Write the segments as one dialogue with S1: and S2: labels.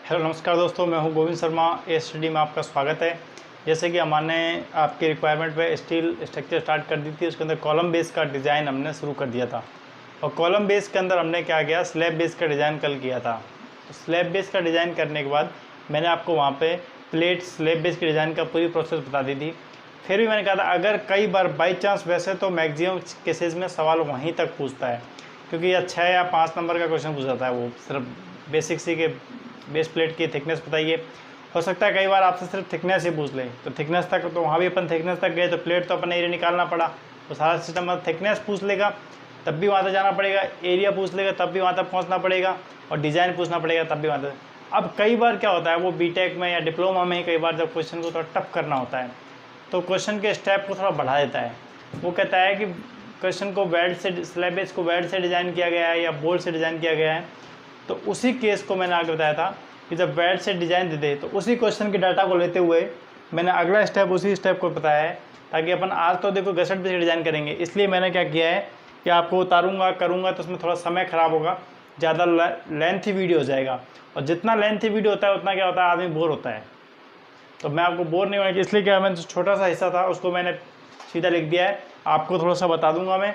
S1: Hello नमस्कार दोस्तों, मैं हूं गोविंद शर्मा। ए स्टडी में आपका स्वागत है। जैसे कि हमने आपकी रिक्वायरमेंट पे स्टील स्ट्रक्चर स्टार्ट कर दी थी, उसके अंदर कॉलम बेस का डिज़ाइन हमने शुरू कर दिया था। और कॉलम बेस के अंदर हमने क्या किया, स्लैब बेस का डिज़ाइन कल किया था। तो स्लैब बेस का डिज़ाइन करने के बाद मैंने आपको वहाँ पर प्लेट स्लैब बेस के डिज़ाइन का पूरी प्रोसेस बता दी थी। फिर भी मैंने कहा था अगर कई बार बाई चांस, वैसे तो मैक्सिमम केसेस में सवाल वहीं तक पूछता है, क्योंकि यह 6 या 5 नंबर का क्वेश्चन पूछ जाता है। वो सिर्फ बेसिक सी के बेस प्लेट की थिकनेस बताइए। हो सकता है कई बार आपसे सिर्फ थिकनेस ही पूछ ले, तो थिकनेस तक तो वहाँ भी अपन थिकनेस तक गए तो प्लेट तो अपन एरिया निकालना पड़ा। तो सारा सिस्टम में थिकनेस पूछ लेगा तब भी वहाँ तक जाना पड़ेगा, एरिया पूछ लेगा तब भी वहाँ तक पहुँचना पड़ेगा, और डिज़ाइन पूछना पड़ेगा तब भी वहाँ तक। अब कई बार क्या होता है, वो बीटेक में या डिप्लोमा में ही कई बार जब क्वेश्चन को थोड़ा टफ करना होता है तो क्वेश्चन के स्टेप को थोड़ा बढ़ा देता है। वो कहता है कि क्वेश्चन को वेल्ड से, स्लैब बेस को वेल्ड से डिज़ाइन किया गया है या बोल्ट से डिज़ाइन किया गया है। तो उसी केस को मैंने आगे बताया था कि जब वेल्ड से डिज़ाइन दे दे तो उसी क्वेश्चन के डाटा को लेते हुए मैंने अगला स्टेप उसी स्टेप को बताया है, ताकि अपन आज तो देखो गसट बेस डिज़ाइन करेंगे। इसलिए मैंने क्या किया है कि आपको उतारूंगा करूँगा तो उसमें थोड़ा समय ख़राब होगा, ज़्यादा लेंथी वीडियो हो जाएगा। और जितना लेंथी वीडियो होता है उतना क्या होता है, आदमी बोर होता है। तो मैं आपको बोर नहीं होने की, इसलिए क्या, मैंने जो छोटा सा हिस्सा था उसको मैंने सीधा लिख दिया है। आपको थोड़ा सा बता दूंगा मैं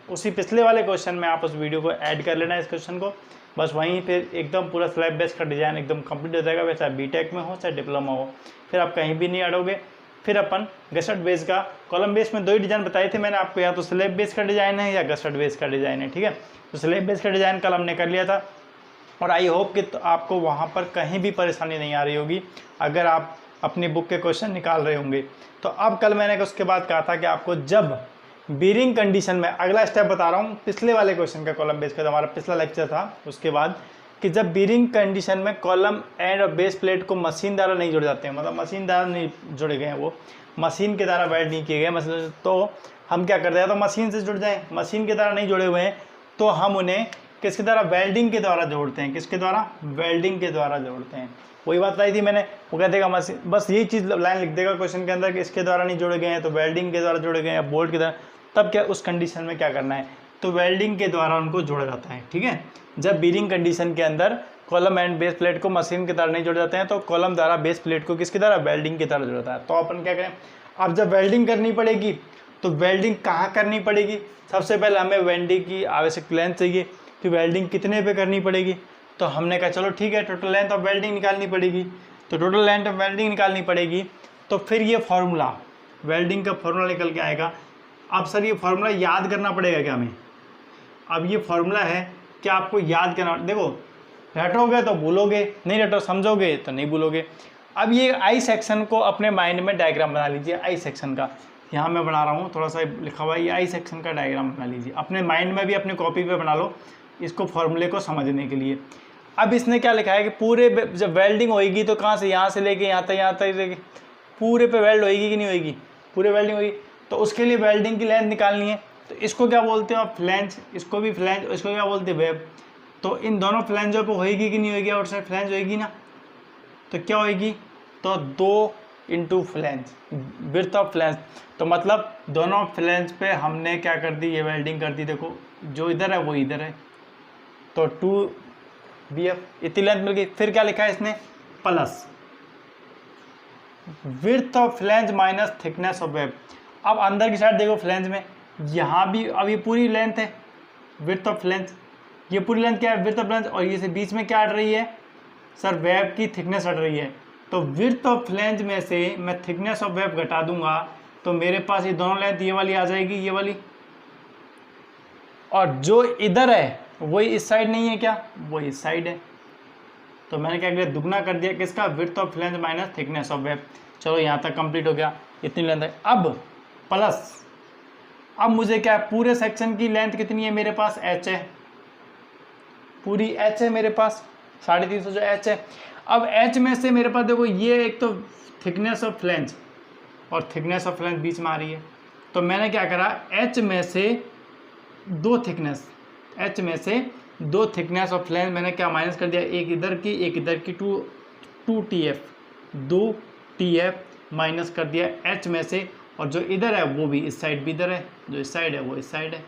S1: उसी पिछले वाले क्वेश्चन में आप उस वीडियो को ऐड कर लेना, इस क्वेश्चन को। बस वहीं फिर एकदम पूरा स्लैब बेस का डिज़ाइन एकदम कंप्लीट हो जाएगा, चाहे बीटेक में हो चाहे डिप्लोमा हो। फिर आप कहीं भी नहीं अड़ोगे। फिर अपन गसट बेस का, कॉलम बेस में 2 ही डिज़ाइन बताए थे मैंने आपको, या तो स्लैब बेस का डिज़ाइन है या गसट बेस का डिज़ाइन है। ठीक है, तो स्लैब बेस का डिज़ाइन कल हमने कर लिया था, और आई होप कि तो आपको वहाँ पर कहीं भी परेशानी नहीं आ रही होगी अगर आप अपनी बुक के क्वेश्चन निकाल रहे होंगे। तो अब कल मैंने उसके बाद कहा था कि आपको जब बीरिंग कंडीशन में, अगला स्टेप बता रहा हूँ पिछले वाले क्वेश्चन का, कॉलम बेस का जो हमारा पिछला लेक्चर था उसके बाद, कि जब बीरिंग कंडीशन में कॉलम एंड और बेस प्लेट को मशीन द्वारा नहीं जुड़े जाते हैं, मतलब मशीन द्वारा नहीं जुड़े गए हैं, वो मशीन के द्वारा वेल्ड नहीं किए गए मशीन, तो हम क्या करते हैं, तो मशीन से जुड़ जाएँ। मशीन के द्वारा नहीं जुड़े हुए हैं तो हम उन्हें किसके द्वारा, वेल्डिंग के द्वारा जोड़ते हैं। किसके द्वारा, वेल्डिंग के द्वारा जोड़ते हैं। वही बात बताई थी मैंने। वो कह देगा मशीन, बस यही चीज़ लाइन लिख देगा क्वेश्चन के अंदर कि इसके द्वारा नहीं जोड़े गए हैं, तो वेल्डिंग के द्वारा जोड़े गए हैं या बोल्ट के द्वारा। तब क्या उस कंडीशन में क्या करना है, तो वेल्डिंग के द्वारा उनको जोड़ा जाता है। ठीक है, जब बीरिंग कंडीशन के अंदर कॉलम एंड बेस प्लेट को मशीन के द्वारा नहीं जोड़े जाते हैं तो कॉलम द्वारा बेस प्लेट को किसके द्वारा, वेल्डिंग के द्वारा जोड़ा जाता है। तो अपन क्या करें, अब जब वेल्डिंग करनी पड़ेगी तो वेल्डिंग कहाँ करनी पड़ेगी, सबसे पहले हमें वेल्डिंग की आवश्यक लेंथ चाहिए कि वेल्डिंग कितने पे करनी पड़ेगी। तो हमने कहा चलो ठीक है, टोटल लेंथ ऑफ वेल्डिंग निकालनी पड़ेगी। तो टोटल लेंथ ऑफ वेल्डिंग निकालनी पड़ेगी, तो फिर ये फार्मूला, वेल्डिंग का फार्मूला निकल के आएगा। अब सर ये फार्मूला याद करना पड़ेगा क्या हमें, अब ये फार्मूला है कि आपको याद करना, देखो रटोगे तो भूलोगे, नहीं रटो समझोगे तो नहीं भूलोगे। अब ये आई सेक्शन को अपने माइंड में डायग्राम बना लीजिए, आई सेक्शन का, यहाँ मैं बना रहा हूँ थोड़ा सा लिखा हुआ है, ये आई सेक्शन का डायग्राम बना लीजिए अपने माइंड में भी, अपने कॉपी पे बना लो इसको फॉर्मूले को समझने के लिए। अब इसने क्या लिखा है कि पूरे जब वेल्डिंग होएगी तो कहाँ से, यहाँ से लेके यहाँ तक लेके पूरे पे वेल्ड होएगी कि नहीं होएगी, पूरे वेल्डिंग होगी। तो उसके लिए वेल्डिंग की लेंथ निकालनी है। तो इसको क्या बोलते हो आप, फ्लैंज, इसको भी फ्लैंज, इसको क्या बोलते हैं, वेब। तो इन दोनों फ्लैंजों पे होएगी कि नहीं होएगी, आउटसाइड फ्लैंज होएगी ना, तो क्या होएगी, तो 2 into flange, width of flange. तो मतलब दोनों फ्लैंज पे हमने क्या कर दी, ये वेल्डिंग कर दी। देखो जो इधर है वो इधर है, तो 2 BF इतनी लेंथ मिल गई। फिर क्या लिखा है इसने, plus width of flange minus thickness of web. अब अंदर की साइड देखो फ्लैंज में, यहाँ भी अब ये पूरी लेंथ है विड्थ ऑफ फ्लैंज, ये पूरी लेंथ क्या है, विड्थ ऑफ फ्लैंज, और ये से बीच में क्या हट रही है सर, वेब की थिकनेस हट रही है। तो विड्थ ऑफ फ्लैंज में से मैं थिकनेस ऑफ वेब घटा दूंगा तो मेरे पास ये दोनों लेंथ ये वाली आ जाएगी, ये वाली, और जो इधर है वही इस साइड नहीं है क्या, वो इस साइड है। तो मैंने क्या किया, दुगना कर दिया किसका, width of flange minus thickness of web. चलो यहाँ तक कंप्लीट हो गया, इतनी लेंथ है। अब प्लस, अब मुझे क्या, पूरे सेक्शन की लेंथ कितनी है मेरे पास, h है, पूरी h है मेरे पास, 350 जो h है। अब h में से मेरे पास देखो ये एक तो थिकनेस ऑफ फ्लैंज और थिकनेस ऑफ फ्लैंज बीच में आ रही है। तो मैंने क्या करा, h में से 2 थिकनेस, h में से 2 थिकनेस ऑफ फ्लैंज मैंने क्या माइनस कर दिया, एक इधर की एक इधर की, 2 TF, 2 TF माइनस कर दिया h में से, और जो इधर है वो भी इस साइड भी इधर है, जो इस साइड है वो इस साइड है।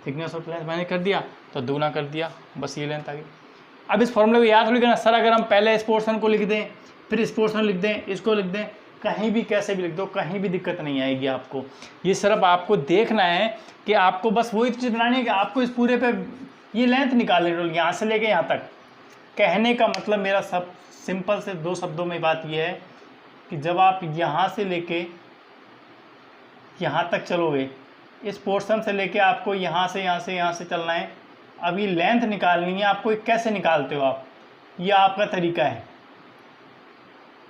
S1: थिकनेस ऑफ फ्लैंज मैंने कर दिया तो दुगना कर दिया, बस ये लेंथ आ गई। अब इस फॉर्मूले को याद थोड़ी करना सर, अगर हम पहले इस पोर्शन को लिख दें फिर इस पोर्शन लिख दें, इसको लिख दें, कहीं भी कैसे भी लिख दो, कहीं भी दिक्कत नहीं आएगी आपको। ये सिर्फ आपको देखना है कि आपको बस वही चीज़ बनानी है कि आपको इस पूरे पे ये लेंथ निकालनी है, यहाँ से लेके यहाँ तक। कहने का मतलब मेरा सब सिंपल से 2 शब्दों में बात यह है कि जब आप यहाँ से लेके यहाँ तक चलोगे, इस पोर्शन से लेके आपको यहाँ से चलना है। अब ये लेंथ निकालनी है आपको, कैसे निकालते हो आप, ये आपका तरीका है।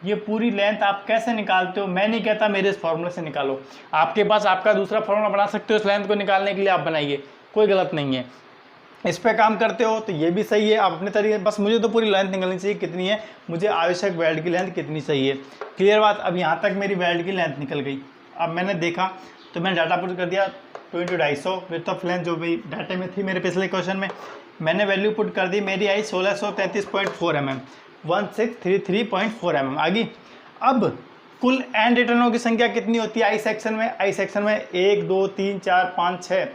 S1: ये पूरी लेंथ आप कैसे निकालते हो, मैं नहीं कहता मेरे इस फॉर्मूले से निकालो, आपके पास आपका दूसरा फॉर्मूला बना सकते हो इस लेंथ को निकालने के लिए, आप बनाइए, कोई गलत नहीं है। इस पे काम करते हो तो ये भी सही है, आप अपने तरीके, बस मुझे तो पूरी लेंथ निकलनी चाहिए कितनी है, मुझे आवश्यक वेल्ड की लेंथ कितनी चाहिए। क्लियर बात। अब यहाँ तक मेरी वेल्ड की लेंथ निकल गई। अब मैंने देखा तो मैंने डाटा पुट कर दिया 2 × 250 विड्थ ऑफ लेंथ जो भी डाटे में थी मेरे पिछले क्वेश्चन में, मैंने वैल्यू पुट कर दी, मेरी आई 1633.4 mm, 1633.4 mm आ गई। अब कुल एंड रिटर्नों की संख्या कितनी होती है आई सेक्शन में, 1 2 3 4 5 6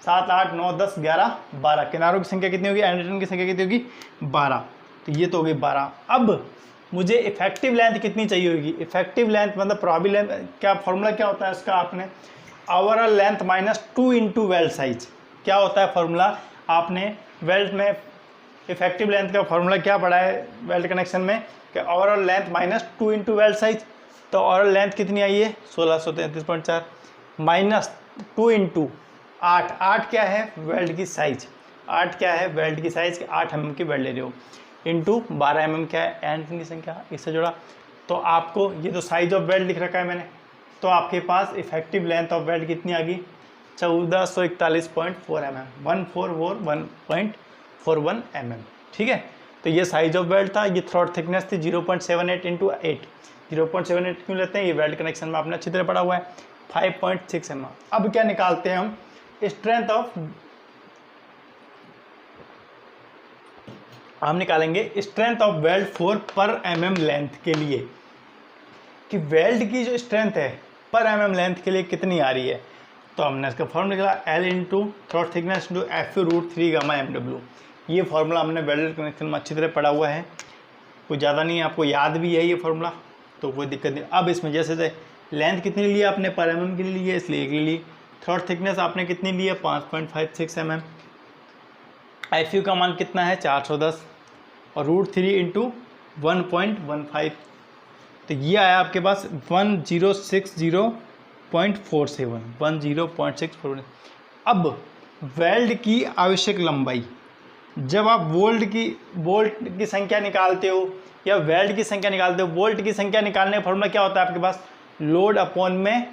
S1: 7 8 9 10 11 12, किनारों की संख्या कितनी होगी, एंड रिटर्न की संख्या कितनी होगी 12, तो ये तो होगी 12। अब मुझे इफेक्टिव लेंथ कितनी चाहिए होगी, इफेक्टिव लेंथ मतलब प्रॉबी लेंथ, क्या फॉर्मूला क्या होता है इसका, आपने overall length minus 2 × weld size, क्या होता है फॉर्मूला, आपने वेल्ड में इफेक्टिव लेंथ का फॉर्मूला क्या पढ़ा है वेल्ड कनेक्शन में, कि overall length minus 2 × weld size. तो ओवरऑल लेंथ कितनी आई है 1633.4 माइनस 2 × 8, 8 क्या है वेल्ड की साइज, 8 क्या है वेल्ड की साइज, 8 mm की वेल्ड ले रहे हो, इंटू 12 mm क्या है एंड की संख्या, इससे जुड़ा। तो आपको ये तो साइज ऑफ वेल्ड लिख रखा है मैंने, तो आपके पास इफेक्टिव लेंथ ऑफ वेल्ड कितनी आ गई 1441.4 mm, 1441 mm, ठीक है। तो ये साइज ऑफ वेल्ड था, ये थ्रॉट थिकनेस थी 0.78 × 8, 0.78 क्यों लेते हैं, ये वेल्ड कनेक्शन में आपने अच्छी तरह पढ़ा हुआ है, 5.6 mm। अब क्या निकालते हैं हम, स्ट्रेंथ ऑफ, हम निकालेंगे स्ट्रेंथ ऑफ वेल्ड फॉर पर mm लेंथ के लिए, कि वेल्ड की जो स्ट्रेंथ है पर mm लेंथ के लिए कितनी आ रही है। तो हमने इसका फॉर्मूला निकाला L × throat thickness × Fu√3 gamma mw, ये फार्मूला हमने वेल्डेड कनेक्शन में अच्छी तरह पढ़ा हुआ है, कोई ज़्यादा नहीं है, आपको याद भी है ये फार्मूला, तो कोई दिक्कत नहीं। अब इसमें जैसे लेंथ कितनी ली है आपने पर mm के लिए इसलिए एक ली, थ्रॉट थिकनेस आपने कितनी ली है 5.56 mm, Fu का मान कितना है 410 और √3 × 1.15, तो ये आया आपके पास 1060.47, 10.647। अब वेल्ड की आवश्यक लंबाई, जब आप बोल्ट की संख्या निकालते हो या वेल्ड की संख्या निकालते हो, बोल्ट की संख्या निकालने का फॉर्मूला क्या होता है आपके पास, लोड अपॉन में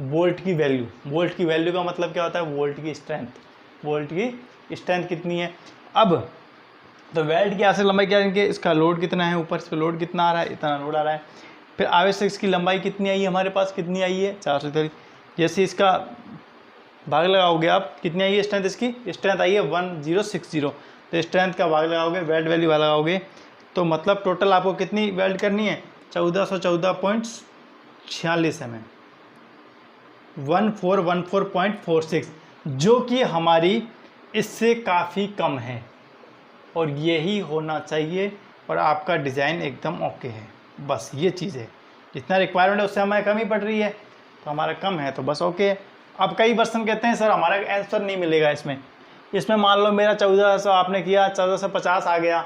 S1: बोल्ट की वैल्यू, बोल्ट की वैल्यू का मतलब क्या होता है वोल्ट की स्ट्रेंथ, वोल्ट की स्ट्रेंथ कितनी है। अब तो वेल्ड की आवश्यक लंबाई क्या है, इसका लोड कितना है, ऊपर इस पर लोड कितना आ रहा है, इतना लोड आ रहा है, फिर आवश्यक इसकी लंबाई कितनी आई है हमारे पास, कितनी आई है 443, जैसे इसका भाग लगाओगे आप कितनी आई है स्ट्रेंथ, इसकी स्ट्रेंथ आई है 1060, तो स्ट्रेंथ का भाग लगाओगे वेल्ड वैल्यू भाग लगाओगे, तो मतलब टोटल आपको कितनी वेल्ड करनी है 1414.46 mm, 1414.46, जो कि हमारी इससे काफ़ी कम है और यही होना चाहिए, और आपका डिज़ाइन एकदम ओके है। बस ये चीज़ है, जितना रिक्वायरमेंट है उससे हमारे कम ही पड़ रही है, तो हमारा कम है तो बस ओके है। अब कई पर्सन कहते हैं सर हमारा आंसर नहीं मिलेगा इसमें मान लो मेरा 1400 आपने किया, 1450 आ गया,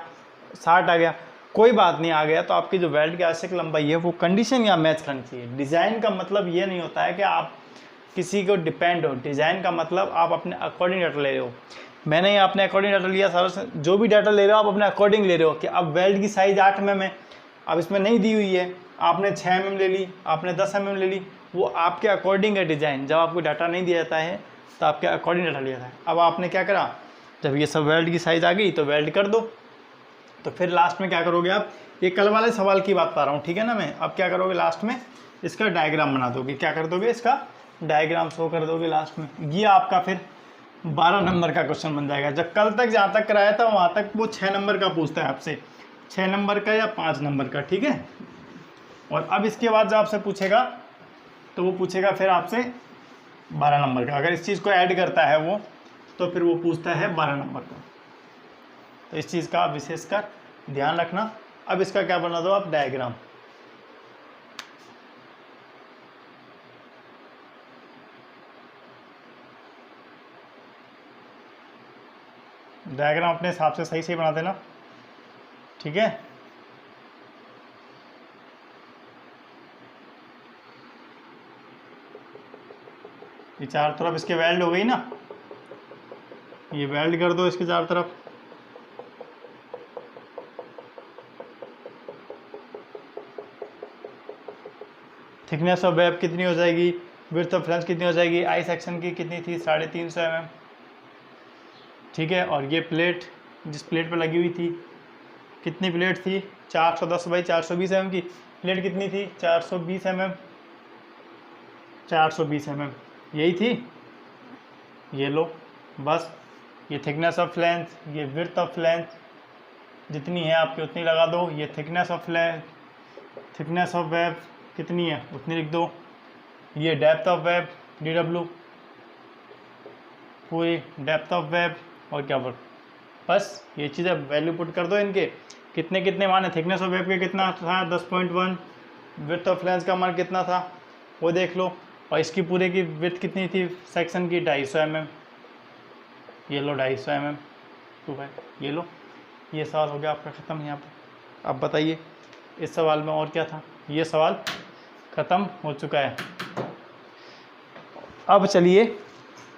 S1: 60 आ गया, कोई बात नहीं आ गया, तो आपकी जो वेल्ड की आवश्यक लंबाई है वो कंडीशन या मैच करनी चाहिए। डिज़ाइन का मतलब ये नहीं होता है कि आप किसी को डिपेंड हो, डिज़ाइन का मतलब आप अपने अकॉर्डिंग डाटा ले रहे हो। मैंने अपने अकॉर्डिंग डाटा लिया, सारा जो भी डाटा ले रहे हो आप अपने अकॉर्डिंग ले रहे हो, कि अब वेल्ड की साइज़ 8 mm है, अब इसमें नहीं दी हुई है, आपने 6 mm ले ली, आपने 10 mm ले ली, वो आपके अकॉर्डिंग है डिज़ाइन। जब आपको डाटा नहीं दिया जाता है तो आपके अकॉर्डिंग डाटा लिया जाता है। अब आपने क्या करा, जब ये सब वेल्ड की साइज़ आ गई तो वेल्ड कर दो, तो फिर लास्ट में क्या करोगे आप, ये कल वाले सवाल की बात बता रहा हूँ, ठीक है ना। मैं अब क्या करोगे लास्ट में इसका डायग्राम बना दोगे, क्या कर दोगे इसका डायग्राम शो कर दोगे लास्ट में। ये आपका फिर 12 नंबर का क्वेश्चन बन जाएगा। जब कल तक जहाँ तक कराया था वहाँ तक वो 6 नंबर का पूछता है आपसे, 6 नंबर का या 5 नंबर का, ठीक है। और अब इसके बाद जब आपसे पूछेगा तो वो पूछेगा फिर आपसे 12 नंबर का। अगर इस चीज़ को ऐड करता है वो तो फिर वो पूछता है 12 नंबर का। तो इस चीज़ का विशेषकर ध्यान रखना। अब इसका क्या बना दो आप डायग्राम। डायग्राम अपने हिसाब से सही बना देना, ठीक है। ये चारों तरफ इसके वेल्ड हो गई ना, ये वेल्ड कर दो इसके चारों तरफ। थिकनेस ऑफ वेब कितनी हो जाएगी, विड्थ ऑफ फ्लैंज कितनी हो जाएगी, आई सेक्शन की कितनी थी 350 mm, ठीक है। और ये प्लेट जिस प्लेट पर लगी हुई थी, कितनी प्लेट थी 410 बाई 420 mm की प्लेट कितनी थी 420 mm, 420 mm यही थी। ये लो बस, ये थिकनेस ऑफ लेंथ, ये विड्थ ऑफ लेंथ जितनी है आपकी उतनी लगा दो। ये thickness of length, thickness of web कितनी है उतनी लिख दो। ये डेप्थ ऑफ वेब DW, पूरी डेप्थ ऑफ वेब और क्या बोल, बस ये चीज़ें वैल्यू पुट कर दो इनके। कितने कितने मान है, थिकनेस ऑफ वेब के कितना था 10.1, विड्थ ऑफ लेंथ का मान कितना था वो देख लो, और इसकी पूरे की विड्थ कितनी थी सेक्शन की 250 mm। ये लो 250 mm तो भाई ये लो, ये सवाल हो गया आपका ख़त्म यहाँ पर। अब बताइए इस सवाल में और क्या था, ये सवाल ख़त्म हो चुका है। अब चलिए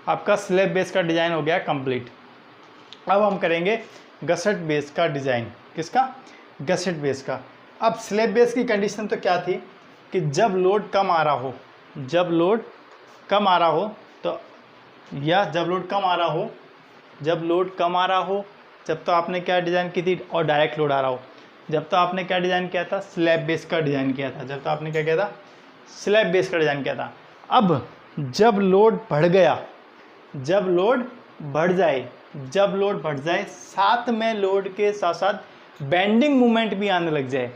S1: आपका स्लैब बेस का डिज़ाइन हो गया कंप्लीट। अब हम करेंगे गसेट बेस का डिज़ाइन। किसका, गसेट बेस का। अब स्लैब बेस की कंडीशन तो क्या थी कि जब लोड कम आ रहा हो, जब लोड कम आ रहा हो तो, या जब लोड कम आ रहा हो, जब लोड कम आ रहा हो, जब तो आपने क्या डिज़ाइन की थी, और डायरेक्ट लोड आ रहा हो, जब तो आपने क्या डिज़ाइन किया था स्लैब बेस का डिज़ाइन किया था, जब तो आपने क्या किया था स्लैब बेस का डिज़ाइन किया था। अब जब लोड बढ़ गया, जब लोड बढ़ जाए, जब लोड बढ़ जाए साथ में लोड के साथ साथ बेंडिंग मूवमेंट भी आने लग जाए,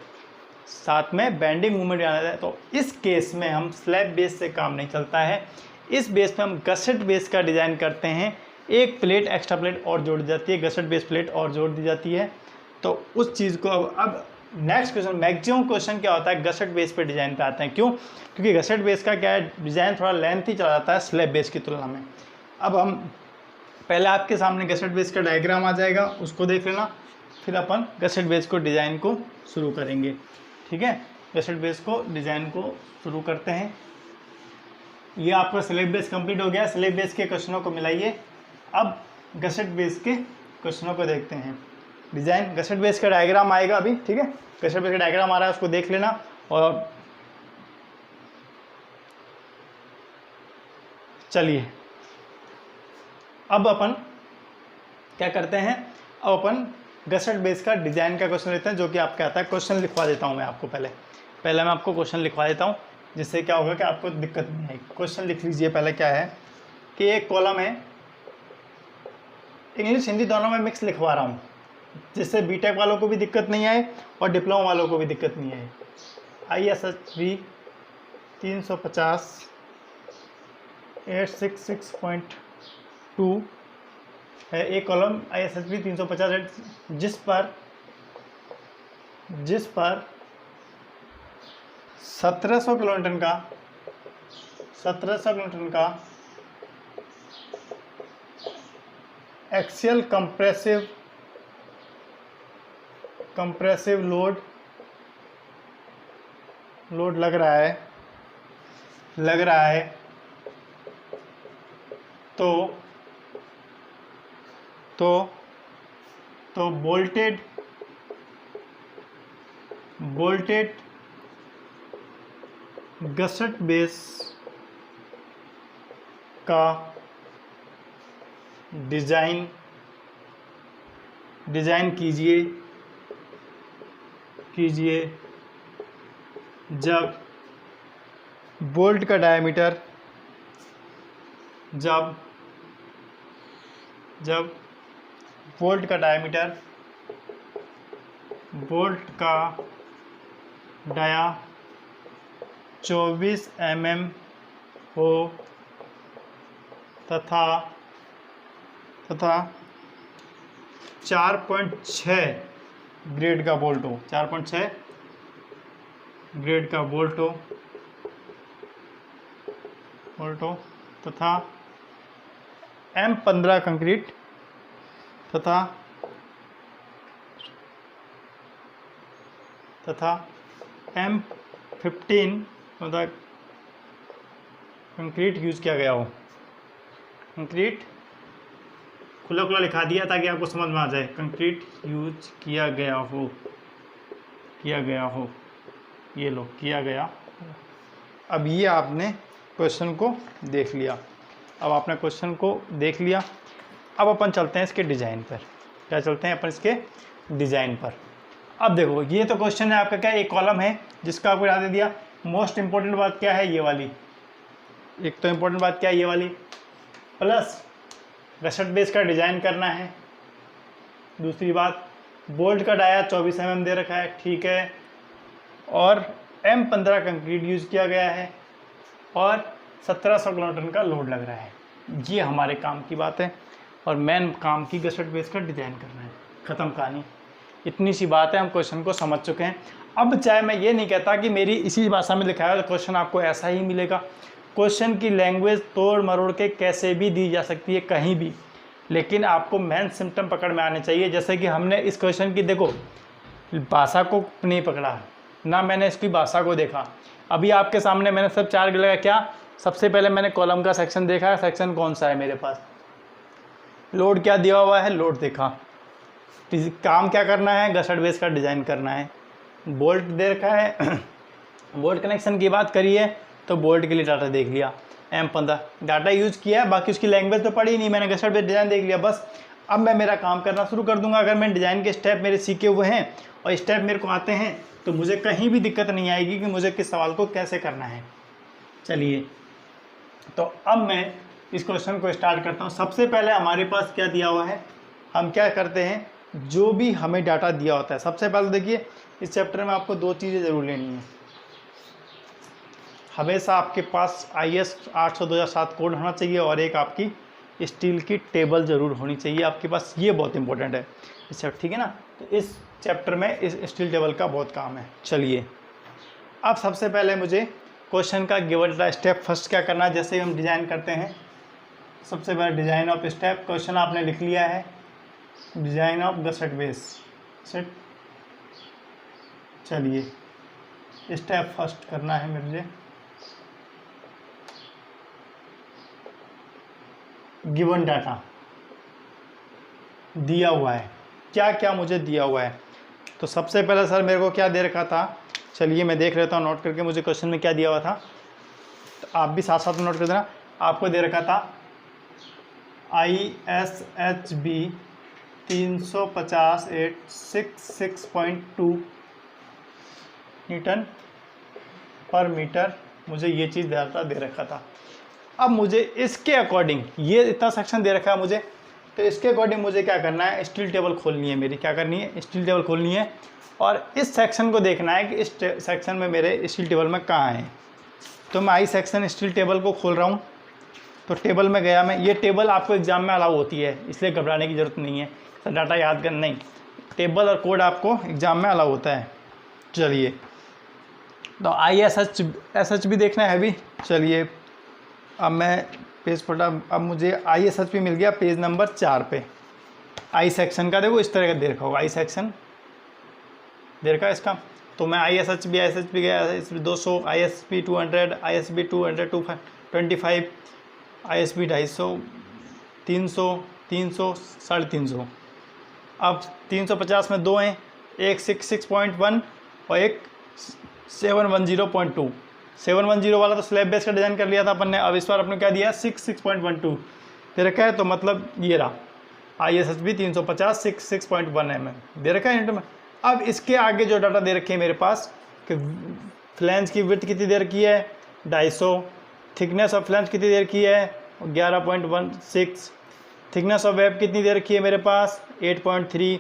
S1: साथ में बेंडिंग मूवमेंट आना जाए, तो इस केस में हम स्लैब बेस से काम नहीं चलता है। इस बेस पे हम गसेट बेस का डिज़ाइन करते हैं। एक प्लेट एक्स्ट्रा प्लेट और जोड़ दी जाती है, गसेट बेस प्लेट और जोड़ दी जाती है। तो उस चीज़ को अब नेक्स्ट क्वेश्चन, मैक्सिमम क्वेश्चन क्या होता है गसेट बेस पे डिज़ाइन पे आते हैं। क्यों, क्योंकि गसेट बेस का क्या है डिज़ाइन थोड़ा लेंथी चला जाता है स्लैब बेस की तुलना में। अब हम पहले आपके सामने गसेट बेस का डायग्राम आ जाएगा, उसको देख लेना, फिर अपन गसेट बेस को डिज़ाइन को शुरू करेंगे, ठीक है। गसेट बेस को डिज़ाइन को शुरू करते हैं। ये आपका स्लैब बेस कंप्लीट हो गया। स्लैब बेस के क्वेश्चनों को मिलाइए। अब गसेट बेस के क्वेश्चनों को देखते हैं। डिज़ाइन गसेट बेस का डायग्राम आएगा अभी, ठीक है। गसेट बेस का डायग्राम आ रहा है, उसको देख लेना। और चलिए अब अपन क्या करते हैं, अब अपन गसेट बेस का डिज़ाइन का क्वेश्चन लेते हैं, जो कि आपका आता है। क्वेश्चन लिखवा देता हूँ मैं आपको, पहले मैं आपको क्वेश्चन लिखवा देता हूँ, जिससे क्या होगा कि आपको दिक्कत नहीं आएगी। क्वेश्चन लिख लीजिए। पहले क्या है कि एक कॉलम है, इंग्लिश हिंदी दोनों में मिक्स लिखवा रहा हूँ, जिससे बीटेक वालों को भी दिक्कत नहीं आए और डिप्लोमा वालों को भी दिक्कत नहीं आए। ISHB 350 866.2 है एक कॉलम ISHB 350, जिस पर 1700 किलोन्यूटन का एक्सियल कंप्रेसिव लोड लग रहा है, तो बोल्टेड गसेट बेस का डिज़ाइन कीजिए जब बोल्ट का डायमीटर, जब बोल्ट का डाया 24 mm हो तथा 4.6 ग्रेड का बोल्ट हो, 4.6 ग्रेड का बोल्ट हो तथा M15 कंक्रीट तथा M15 मतलब कंक्रीट यूज़ किया गया हो। कंक्रीट खुला खुला लिखा दिया ताकि आपको समझ में आ जाए। कंक्रीट यूज किया गया हो, ये लो, किया गया। अब ये आपने क्वेश्चन को देख लिया। अब आपने क्वेश्चन को देख लिया, अब अपन चलते हैं इसके डिज़ाइन पर। क्या चलते हैं अपन इसके डिज़ाइन पर। अब देखो, ये तो क्वेश्चन है आपका, क्या एक कॉलम है जिसका आपको याद दिया। मोस्ट इंपॉर्टेंट बात क्या है, ये वाली। एक तो इम्पोर्टेंट बात क्या है, ये वाली। प्लस गसट बेस का डिज़ाइन करना है। दूसरी बात, बोल्ट का डाया 24 mm दे रखा है, ठीक है। और M15 कंक्रीट यूज़ किया गया है और 1700 किलोन्यूटन का लोड लग रहा है। ये हमारे काम की बात है और मेन काम की गसट बेस का डिज़ाइन करना है। ख़त्म कहानी, इतनी सी बात है। हम क्वेश्चन को समझ चुके हैं। अब चाहे मैं ये नहीं कहता कि मेरी इसी भाषा में लिखा है तो क्वेश्चन आपको ऐसा ही मिलेगा। क्वेश्चन की लैंग्वेज तोड़ मरोड़ के कैसे भी दी जा सकती है, कहीं भी, लेकिन आपको मेन सिम्टम पकड़ में आने चाहिए। जैसे कि हमने इस क्वेश्चन की, देखो, भाषा को नहीं पकड़ा ना, मैंने इसकी भाषा को देखा। अभी आपके सामने मैंने सब 4 लगा। क्या, सबसे पहले मैंने कॉलम का सेक्शन देखा। सेक्शन कौन सा है मेरे पास, लोड क्या दिया हुआ है, लोड देखा। काम क्या करना है, गसट बेस का डिज़ाइन करना है। बोल्ट दे रखा है, बोल्ट कनेक्शन की बात करिए तो बोल्ट के लिए डाटा देख लिया, M15 डाटा यूज़ किया है। बाकी उसकी लैंग्वेज तो पढ़ी नहीं, मैंने गसट बेस डिज़ाइन देख लिया बस। अब मैं मेरा काम करना शुरू कर दूंगा। अगर मैं डिज़ाइन के स्टेप मेरे सीखे हुए हैं और स्टेप मेरे को आते हैं तो मुझे कहीं भी दिक्कत नहीं आएगी कि मुझे किस सवाल को कैसे करना है। चलिए, तो अब मैं इस क्वेश्चन को स्टार्ट करता हूँ। सबसे पहले हमारे पास क्या दिया हुआ है, हम क्या करते हैं, जो भी हमें डाटा दिया होता है। सबसे पहले देखिए, इस चैप्टर में आपको 2 चीज़ें ज़रूर लेनी है। हमेशा आपके पास IS 800-2007 कोड होना चाहिए और एक आपकी स्टील की टेबल ज़रूर होनी चाहिए आपके पास। ये बहुत इंपॉर्टेंट है इस चैप्टर, ठीक है ना। तो इस चैप्टर में इस स्टील टेबल का बहुत काम है। चलिए, अब सबसे पहले मुझे क्वेश्चन का गिवन स्टेप फर्स्ट क्या करना है, जैसे हम डिज़ाइन करते हैं। सबसे पहले डिज़ाइन ऑफ स्टेप, क्वेश्चन आपने लिख लिया है, डिज़ाइन ऑफ गसट बेस सेट। चलिए, स्टेप फर्स्ट करना है मुझे, गिवन डाटा दिया हुआ है। क्या क्या मुझे दिया हुआ है, तो सबसे पहले सर मेरे को क्या दे रखा था, चलिए मैं देख लेता हूँ नोट करके मुझे क्वेश्चन में क्या दिया हुआ था। तो आप भी साथ साथ नोट कर देना। आपको दे रखा था ISHB 350/866.2 न्यूटन पर मीटर, मुझे ये चीज़ डाटा दे रखा था। अब मुझे इसके अकॉर्डिंग, ये इतना सेक्शन दे रखा है मुझे, तो इसके अकॉर्डिंग मुझे क्या करना है, स्टील टेबल खोलनी है मेरी। क्या करनी है, स्टील टेबल खोलनी है और इस सेक्शन को देखना है कि इस सेक्शन में मेरे स्टील टेबल में कहाँ है। तो मैं आई सेक्शन स्टील टेबल को खोल रहा हूँ। तो टेबल में गया मैं। ये टेबल आपको एग्जाम में अलाउ होती है, इसलिए घबराने की ज़रूरत नहीं है। तो डाटा याद करना नहीं, टेबल और कोड आपको एग्जाम में अलाउ होता है। चलिए, तो ISHB देखना है भी। चलिए, अब मैं पेज पढ़ा, अब मुझे ISHB मिल गया पेज नंबर 4 पे। आई सेक्शन का देखो इस तरह का दे रखा होगा, आई सेक्शन दे रखा है इसका। तो मैं ISHB गया, ISHB 200, ISHB 200, ISHB 200, 225, ISHB 250, 300, 300, 350। अब 350 में 2 हैं, एक 66.1 और एक 710.2। 710 वाला तो स्लैब बेस का डिज़ाइन कर लिया था अपन ने। अब इस बार अपने क्या दिया, 66.12 दे रखा है। तो मतलब ये रहा ISHB 350 66.1 mm दे रखा है यूनिट में। अब इसके आगे जो डाटा दे रखे हैं मेरे पास कि फ्लैंज की विड्थ कितनी देर की है, 250, थिकनेस ऑफ फ्लैंज कितनी देर की है, 11.16, थिकनेस ऑफ वेब कितनी देर की है मेरे पास, 8.3,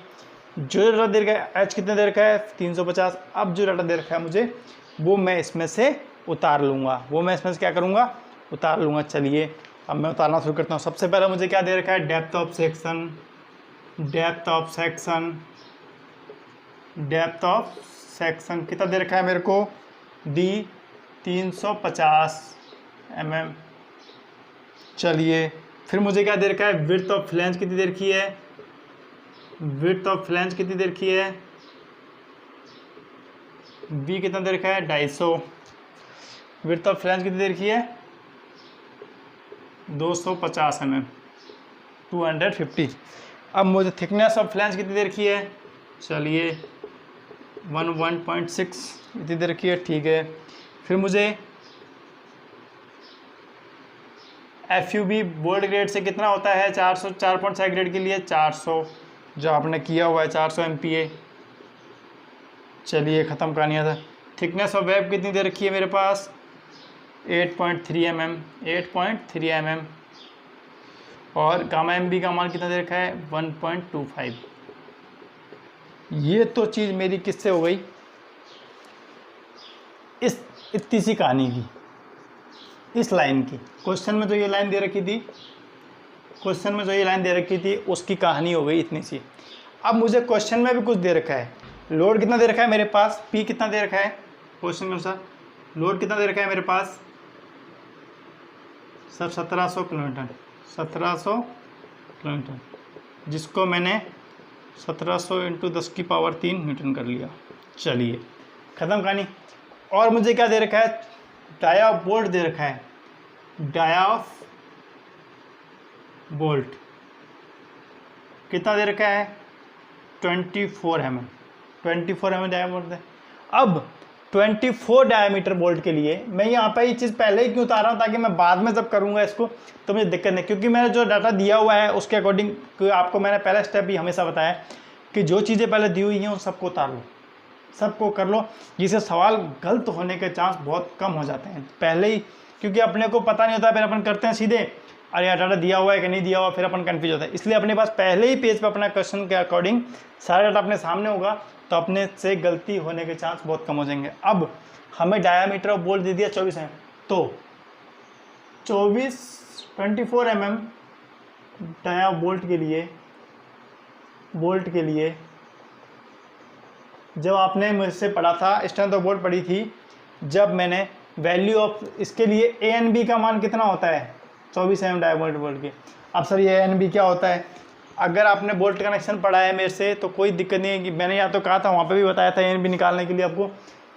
S1: जो डाटा दे रखा है एच कितने देर का है, 350। अब जो डाटा दे रखा है मुझे वो मैं इसमें से उतार लूँगा, क्या करूँगा, उतार लूँगा। चलिए, अब मैं उतारना शुरू करता हूँ। सबसे पहले मुझे क्या दे रखा है, depth of section, depth of section कितना दे रखा है मेरे को, डी 350 mm। चलिए फिर मुझे क्या दे रखा है, विड्थ ऑफ फ्लैंज कितनी दे रखी है, विड्थ ऑफ फ्लैंज कितनी दे रखी है, बी कितना दे रखा है 250। विड्थ ऑफ फ्लैंज कितनी दे रखी है 250 mm 250। अब मुझे थिकनेस ऑफ फ्लैंज कितनी दे रखी है, चलिए 1.6 इतनी दे रखी है, ठीक है। फिर मुझे FUB बोल्ट ग्रेड से कितना होता है 400, 4.6 ग्रेड के लिए 400 जो आपने किया हुआ है 400 MPa। चलिए ख़त्म कहानियाँ था। थिकनेस ऑफ वेब कितनी दे रखी है मेरे पास 8.3 mm 8.3 mm। और गामा MB का मान कितना दे रखा है 1.25। ये तो चीज़ मेरी किससे हो गई, इस इतनी सी कहानी की, इस लाइन की। क्वेश्चन में जो ये लाइन दे रखी थी, क्वेश्चन में जो ये लाइन दे रखी थी उसकी कहानी हो गई इतनी सी। अब मुझे क्वेश्चन में भी कुछ दे रखा है, लोड कितना दे रखा है मेरे पास, P कितना दे रखा है क्वेश्चन के अनुसार, लोड कितना दे रखा है मेरे पास सर 1700 किलोमीटर, 1700 किलोमीटर, जिसको मैंने 1700 × 10⁻³ न्यूटन कर लिया। चलिए ख़त्म कहानी। और मुझे क्या दे रखा है, डाया ऑफ बोल्ट दे रखा है, डाया ऑफ बोल्ट कितना दे रखा है 24 mm 24 mm डाया बोल्ट है। अब 24 डायमीटर बोल्ट के लिए मैं यहाँ पे ये चीज़ पहले ही क्यों उतार रहा हूँ, ताकि मैं बाद में जब करूँगा इसको तो मुझे दिक्कत नहीं, क्योंकि मैंने जो डाटा दिया हुआ है उसके अकॉर्डिंग आपको मैंने पहला स्टेप भी हमेशा बताया कि जो चीज़ें पहले दी हुई हैं उन सबको उतार लो, सबको कर लो, जिससे सवाल गलत होने के चांस बहुत कम हो जाते हैं पहले ही, क्योंकि अपने को पता नहीं होता, फिर अपन करते हैं सीधे अरे यार डाटा दिया हुआ है कि नहीं दिया हुआ, फिर अपन कन्फ्यूज होता है। इसलिए अपने पास पहले ही पेज पे अपना क्वेश्चन के अकॉर्डिंग सारा डाटा अपने सामने होगा, तो अपने से गलती होने के चांस बहुत कम हो जाएंगे। अब हमें डायामीटर ऑफ बोल्ट दे दिया 24 है, तो 24 mm डाया बोल्ट के लिए जब आपने मुझसे पढ़ा था स्ट्रेंथ ऑफ बोल्ट पढ़ी थी, जब मैंने वैल्यू ऑफ इसके लिए ANB का मान कितना होता है 24 mm डाया बोल्ट के। अब सर ये ANB क्या होता है, अगर आपने बोल्ट कनेक्शन पढ़ा है मेरे से तो कोई दिक्कत नहीं है कि मैंने या तो कहा था वहाँ पे भी बताया था ANB निकालने के लिए आपको,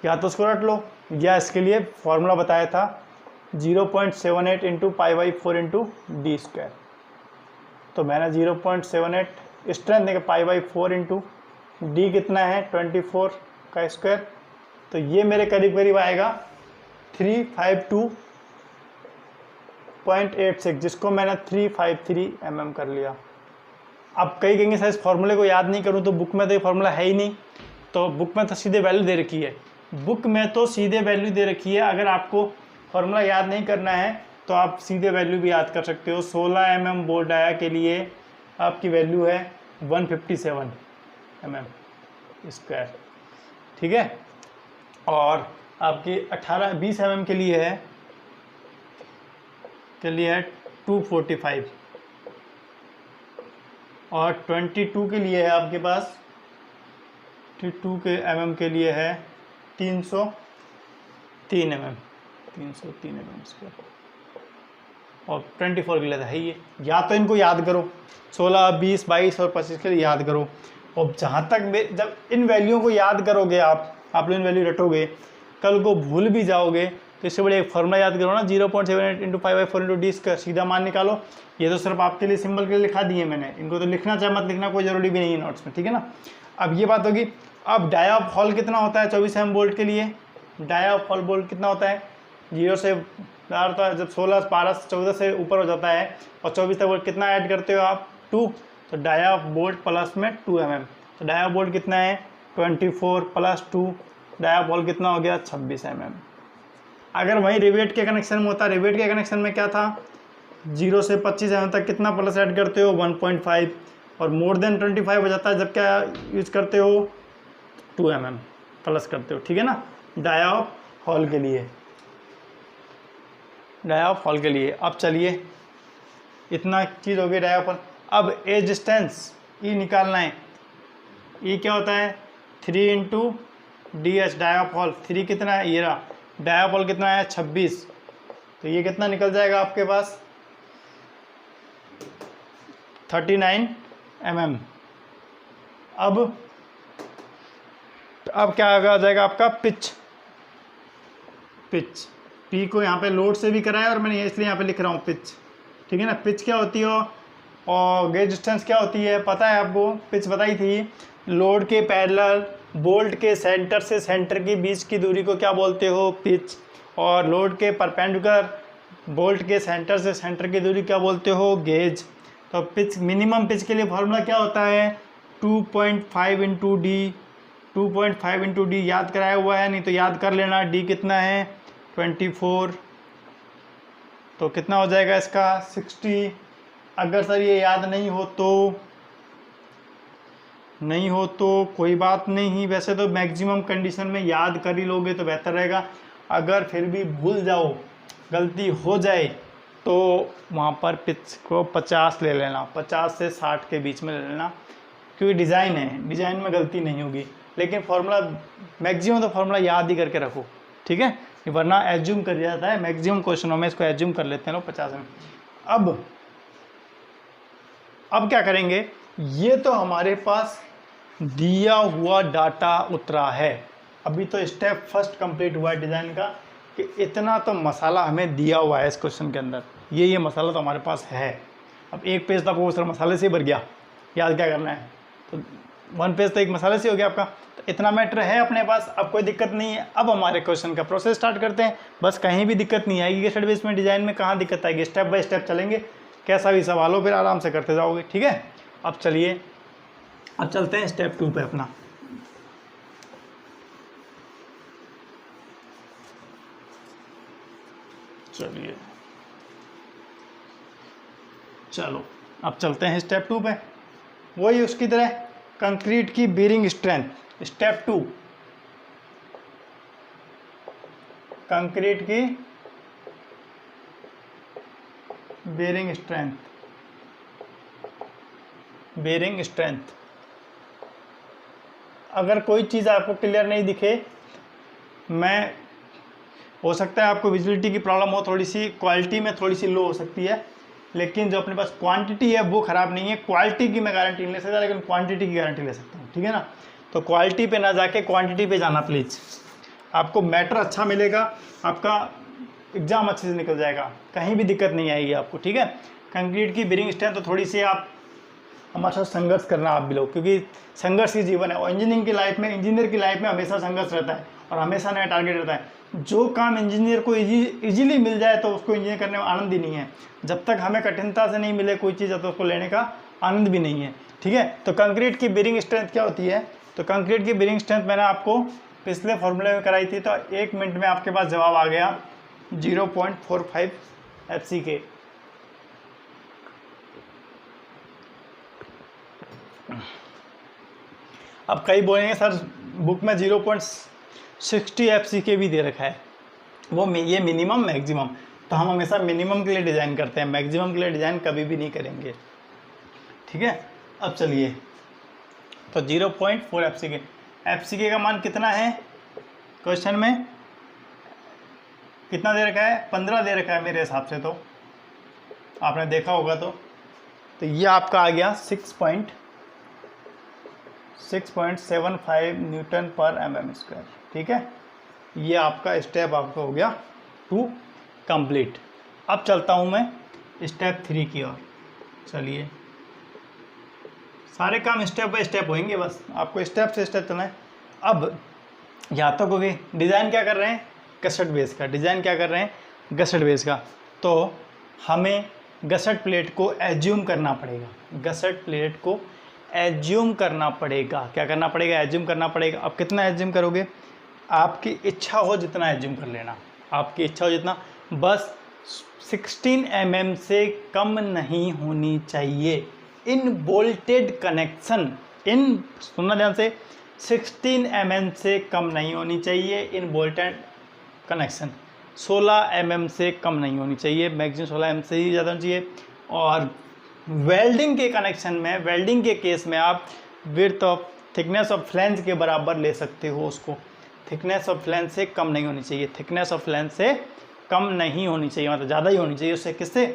S1: या तो उसको रट लो, या इसके लिए फॉर्मूला बताया था 0.78 × π/4 × d²। तो मैंने 0.78 स्ट्रेंथ देगा π/4 × d कितना है 24 का स्क्वायर, तो ये मेरे करीब करीब आएगा 352.86, जिसको मैंने 353 mm कर लिया। अब कई कहेंगे सर इस फॉर्मूले को याद नहीं करूँ, तो बुक में तो ये फार्मूला है ही नहीं, तो बुक में तो सीधे वैल्यू दे रखी है, बुक में तो सीधे वैल्यू दे रखी है। अगर आपको फार्मूला याद नहीं करना है तो आप सीधे वैल्यू भी याद कर सकते हो। 16 mm बोल्ट डाया के लिए आपकी वैल्यू है 157 mm स्क्वायर, ठीक है। और आपकी 20 mm के लिए है 245, और 22 के लिए है आपके पास 22 के mm के लिए है 303 mm स्क्वायर, और 24 के लिए है ये। या तो इनको याद करो 16, 20, 22 और 25 के लिए याद करो। और जहाँ तक जब इन वैल्यूओं को याद करोगे आप लोग इन वैल्यू रटोगे, कल को भूल भी जाओगे तो इससे बड़े एक फॉर्मूला याद करो ना 0.78 × π/4 × d का सीधा मान निकालो। ये तो सिर्फ आपके लिए सिंबल के लिए लिखा दिए मैंने, इनको तो लिखना चाहे मत लिखना, कोई ज़रूरी भी नहीं है नोट्स में, ठीक है ना। अब ये बात होगी। अब डाया ऑफ हॉल कितना होता है 24 mm बोल्ट के लिए, डाया ऑफ हॉल बोल्ट कितना होता है 0 से होता है, जब 16, 12, 14 से ऊपर हो जाता है और 24 तक बोल्ट कितना ऐड करते हो आप 2, तो डाया ऑफ बोल्ट प्लस में 2 mm, तो डाया ऑफ बोल्ट कितना है 24 + 2, डाया ऑफ हॉल कितना हो गया 26 mm। अगर वहीं रिवेट के कनेक्शन में होता, रिवेट के कनेक्शन में क्या था 0 से 25 mm तक कितना प्लस ऐड करते हो 1.5, और मोर देन 25 हो जाता है जब क्या यूज करते हो 2 mm प्लस करते हो, ठीक है ना। डाया ऑफ हॉल के लिए, डाया ऑफ हॉल के लिए। अब चलिए इतना चीज़ हो गई डाया ऑफ हॉल। अब एज डिस्टेंस ई निकालना है। ई क्या होता है 3 इंटू डी एच डायापोल। 3 कितना है ये रहा, डायापोल कितना है 26, तो ये कितना निकल जाएगा आपके पास 39 mm। अब क्या आ जाएगा आपका पिच। पी को यहाँ पे लोड से भी कराया और मैंने इसलिए यहाँ पे लिख रहा हूँ पिच, ठीक है ना। पिच क्या होती है और गेज डिस्टेंस क्या होती है पता है आपको, पिच बताई थी। लोड के पैरेलल बोल्ट के सेंटर से सेंटर के बीच की दूरी को क्या बोलते हो पिच, और लोड के परपेंडिकुलर बोल्ट के सेंटर से सेंटर की दूरी क्या बोलते हो गेज। तो पिच मिनिमम पिच के लिए फॉर्मूला क्या होता है 2.5 इंटू डी। 2.5 इंटू डी याद कराया हुआ है, नहीं तो याद कर लेना। डी कितना है 24, तो कितना हो जाएगा इसका 60। अगर सर ये याद नहीं हो तो कोई बात नहीं, वैसे तो मैक्सिमम कंडीशन में याद कर ही लोगे तो बेहतर रहेगा। अगर फिर भी भूल जाओ, गलती हो जाए, तो वहाँ पर पिच को 50 ले लेना, 50 से 60 के बीच में ले लेना, क्योंकि डिज़ाइन है, डिज़ाइन में गलती नहीं होगी। लेकिन फार्मूला मैक्सिमम तो फार्मूला याद ही करके रखो, ठीक है, वरना एज्यूम कर जाता है। मैक्सिमम क्वेश्चनों में इसको एज्यूम कर लेते हैं लोग 50 में। अब क्या करेंगे, ये तो हमारे पास दिया हुआ डाटा उतरा है। अभी तो स्टेप फर्स्ट कंप्लीट हुआ है डिज़ाइन का, कि इतना तो मसाला हमें दिया हुआ है इस क्वेश्चन के अंदर, ये मसाला तो हमारे पास है। अब एक पेज तो आपको उस मसाले से भर गया, याद क्या करना है, तो 1 पेज तो एक मसाले से हो गया आपका। तो इतना मैटर है अपने पास, अब कोई दिक्कत नहीं है। अब हमारे क्वेश्चन का प्रोसेस स्टार्ट करते हैं। बस कहीं भी दिक्कत नहीं आएगी गेस्टेड बेस में, डिज़ाइन में कहाँ दिक्कत आएगी, स्टेप बाय स्टेप चलेंगे, कैसा भी सवाल हो फिर आराम से करते जाओगे, ठीक है। अब चलिए, अब चलते हैं स्टेप 2 पे अपना। चलो अब चलते हैं स्टेप 2 पे। वही उसकी तरह कंक्रीट की बेरिंग स्ट्रेंथ। स्टेप 2 कंक्रीट की बेरिंग स्ट्रेंथ। बेरिंग स्ट्रेंथ, अगर कोई चीज़ आपको क्लियर नहीं दिखे, मैं हो सकता है आपको विजिबिलिटी की प्रॉब्लम हो, थोड़ी सी क्वालिटी में थोड़ी सी लो हो सकती है, लेकिन जो अपने पास क्वांटिटी है वो ख़राब नहीं है। क्वालिटी की मैं गारंटी नहीं ले सकता, लेकिन क्वांटिटी की गारंटी ले सकता हूँ, ठीक है ना। तो क्वालिटी पे ना जाके क्वांटिटी पे जाना प्लीज़, आपको मैटर अच्छा मिलेगा, आपका एग्ज़ाम अच्छे से निकल जाएगा, कहीं भी दिक्कत नहीं आएगी आपको, ठीक है। कंक्रीट की बेरिंग स्ट्रेंथ तो थोड़ी सी आप हमारे साथ संघर्ष करना आप भी लोग, क्योंकि संघर्ष ही जीवन है, और इंजीनियरिंग की लाइफ में, इंजीनियर की लाइफ में हमेशा संघर्ष रहता है और हमेशा नया टारगेट रहता है। जो काम इंजीनियर को इजीली मिल जाए तो उसको इंजीनियर करने में आनंद ही नहीं है। जब तक हमें कठिनता से नहीं मिले कोई चीज़ तो उसको लेने का आनंद भी नहीं है, ठीक है। तो कंक्रीट की बेरिंग स्ट्रेंथ क्या होती है, तो कंक्रीट की बेरिंग स्ट्रेंथ मैंने आपको पिछले फॉर्मूले में कराई थी, तो 1 मिनट में आपके पास जवाब आ गया 0.45 FCK। अब कई बोलेंगे सर बुक में 0.60 FCK भी दे रखा है, वो ये मिनिमम मैक्सिमम, तो हम हमेशा मिनिमम के लिए डिज़ाइन करते हैं, मैक्सिमम के लिए डिज़ाइन कभी भी नहीं करेंगे, ठीक है। अब चलिए, तो 0.4 FCK। FCK का मान कितना है क्वेश्चन में, कितना दे रखा है 15 दे रखा है मेरे हिसाब से, तो आपने देखा होगा। तो ये आपका आ गया 6.75 न्यूटन पर mm², ठीक है। ये आपका स्टेप आपका हो गया 2 कंप्लीट। अब चलता हूँ मैं स्टेप 3 की ओर। चलिए, सारे काम स्टेप बाय स्टेप होंगे, बस आपको स्टेप से स्टेप चलना है। अब यहाँ तक हो गई, डिज़ाइन क्या कर रहे हैं गसेट बेस का, डिज़ाइन क्या कर रहे हैं गसेट बेस का। तो हमें गसेट प्लेट को एज्यूम करना पड़ेगा, गसेट प्लेट को एज्यूम करना पड़ेगा। क्या करना पड़ेगा, एज्यूम करना पड़ेगा। अब कितना एज्यूम करोगे, आपकी इच्छा हो जितना एज्यूम कर लेना, आपकी इच्छा हो जितना, बस 16 mm से कम नहीं होनी चाहिए। इन बोल्टेड कनेक्शन, इन सुनना ध्यान से, 16 mm से कम नहीं होनी चाहिए इन बोल्टेड कनेक्शन। 16 mm से कम नहीं होनी चाहिए, मैक्सिमम 16 mm से ही ज़्यादा होनी चाहिए। और वेल्डिंग के कनेक्शन में, वेल्डिंग के केस में आप width of thickness of flange के बराबर ले सकते हो उसको। थिकनेस ऑफ फ्लैंज से कम नहीं होनी चाहिए, थिकनेस ऑफ फ्लैंज से कम नहीं होनी चाहिए, मतलब ज़्यादा ही होनी चाहिए उससे। किससे?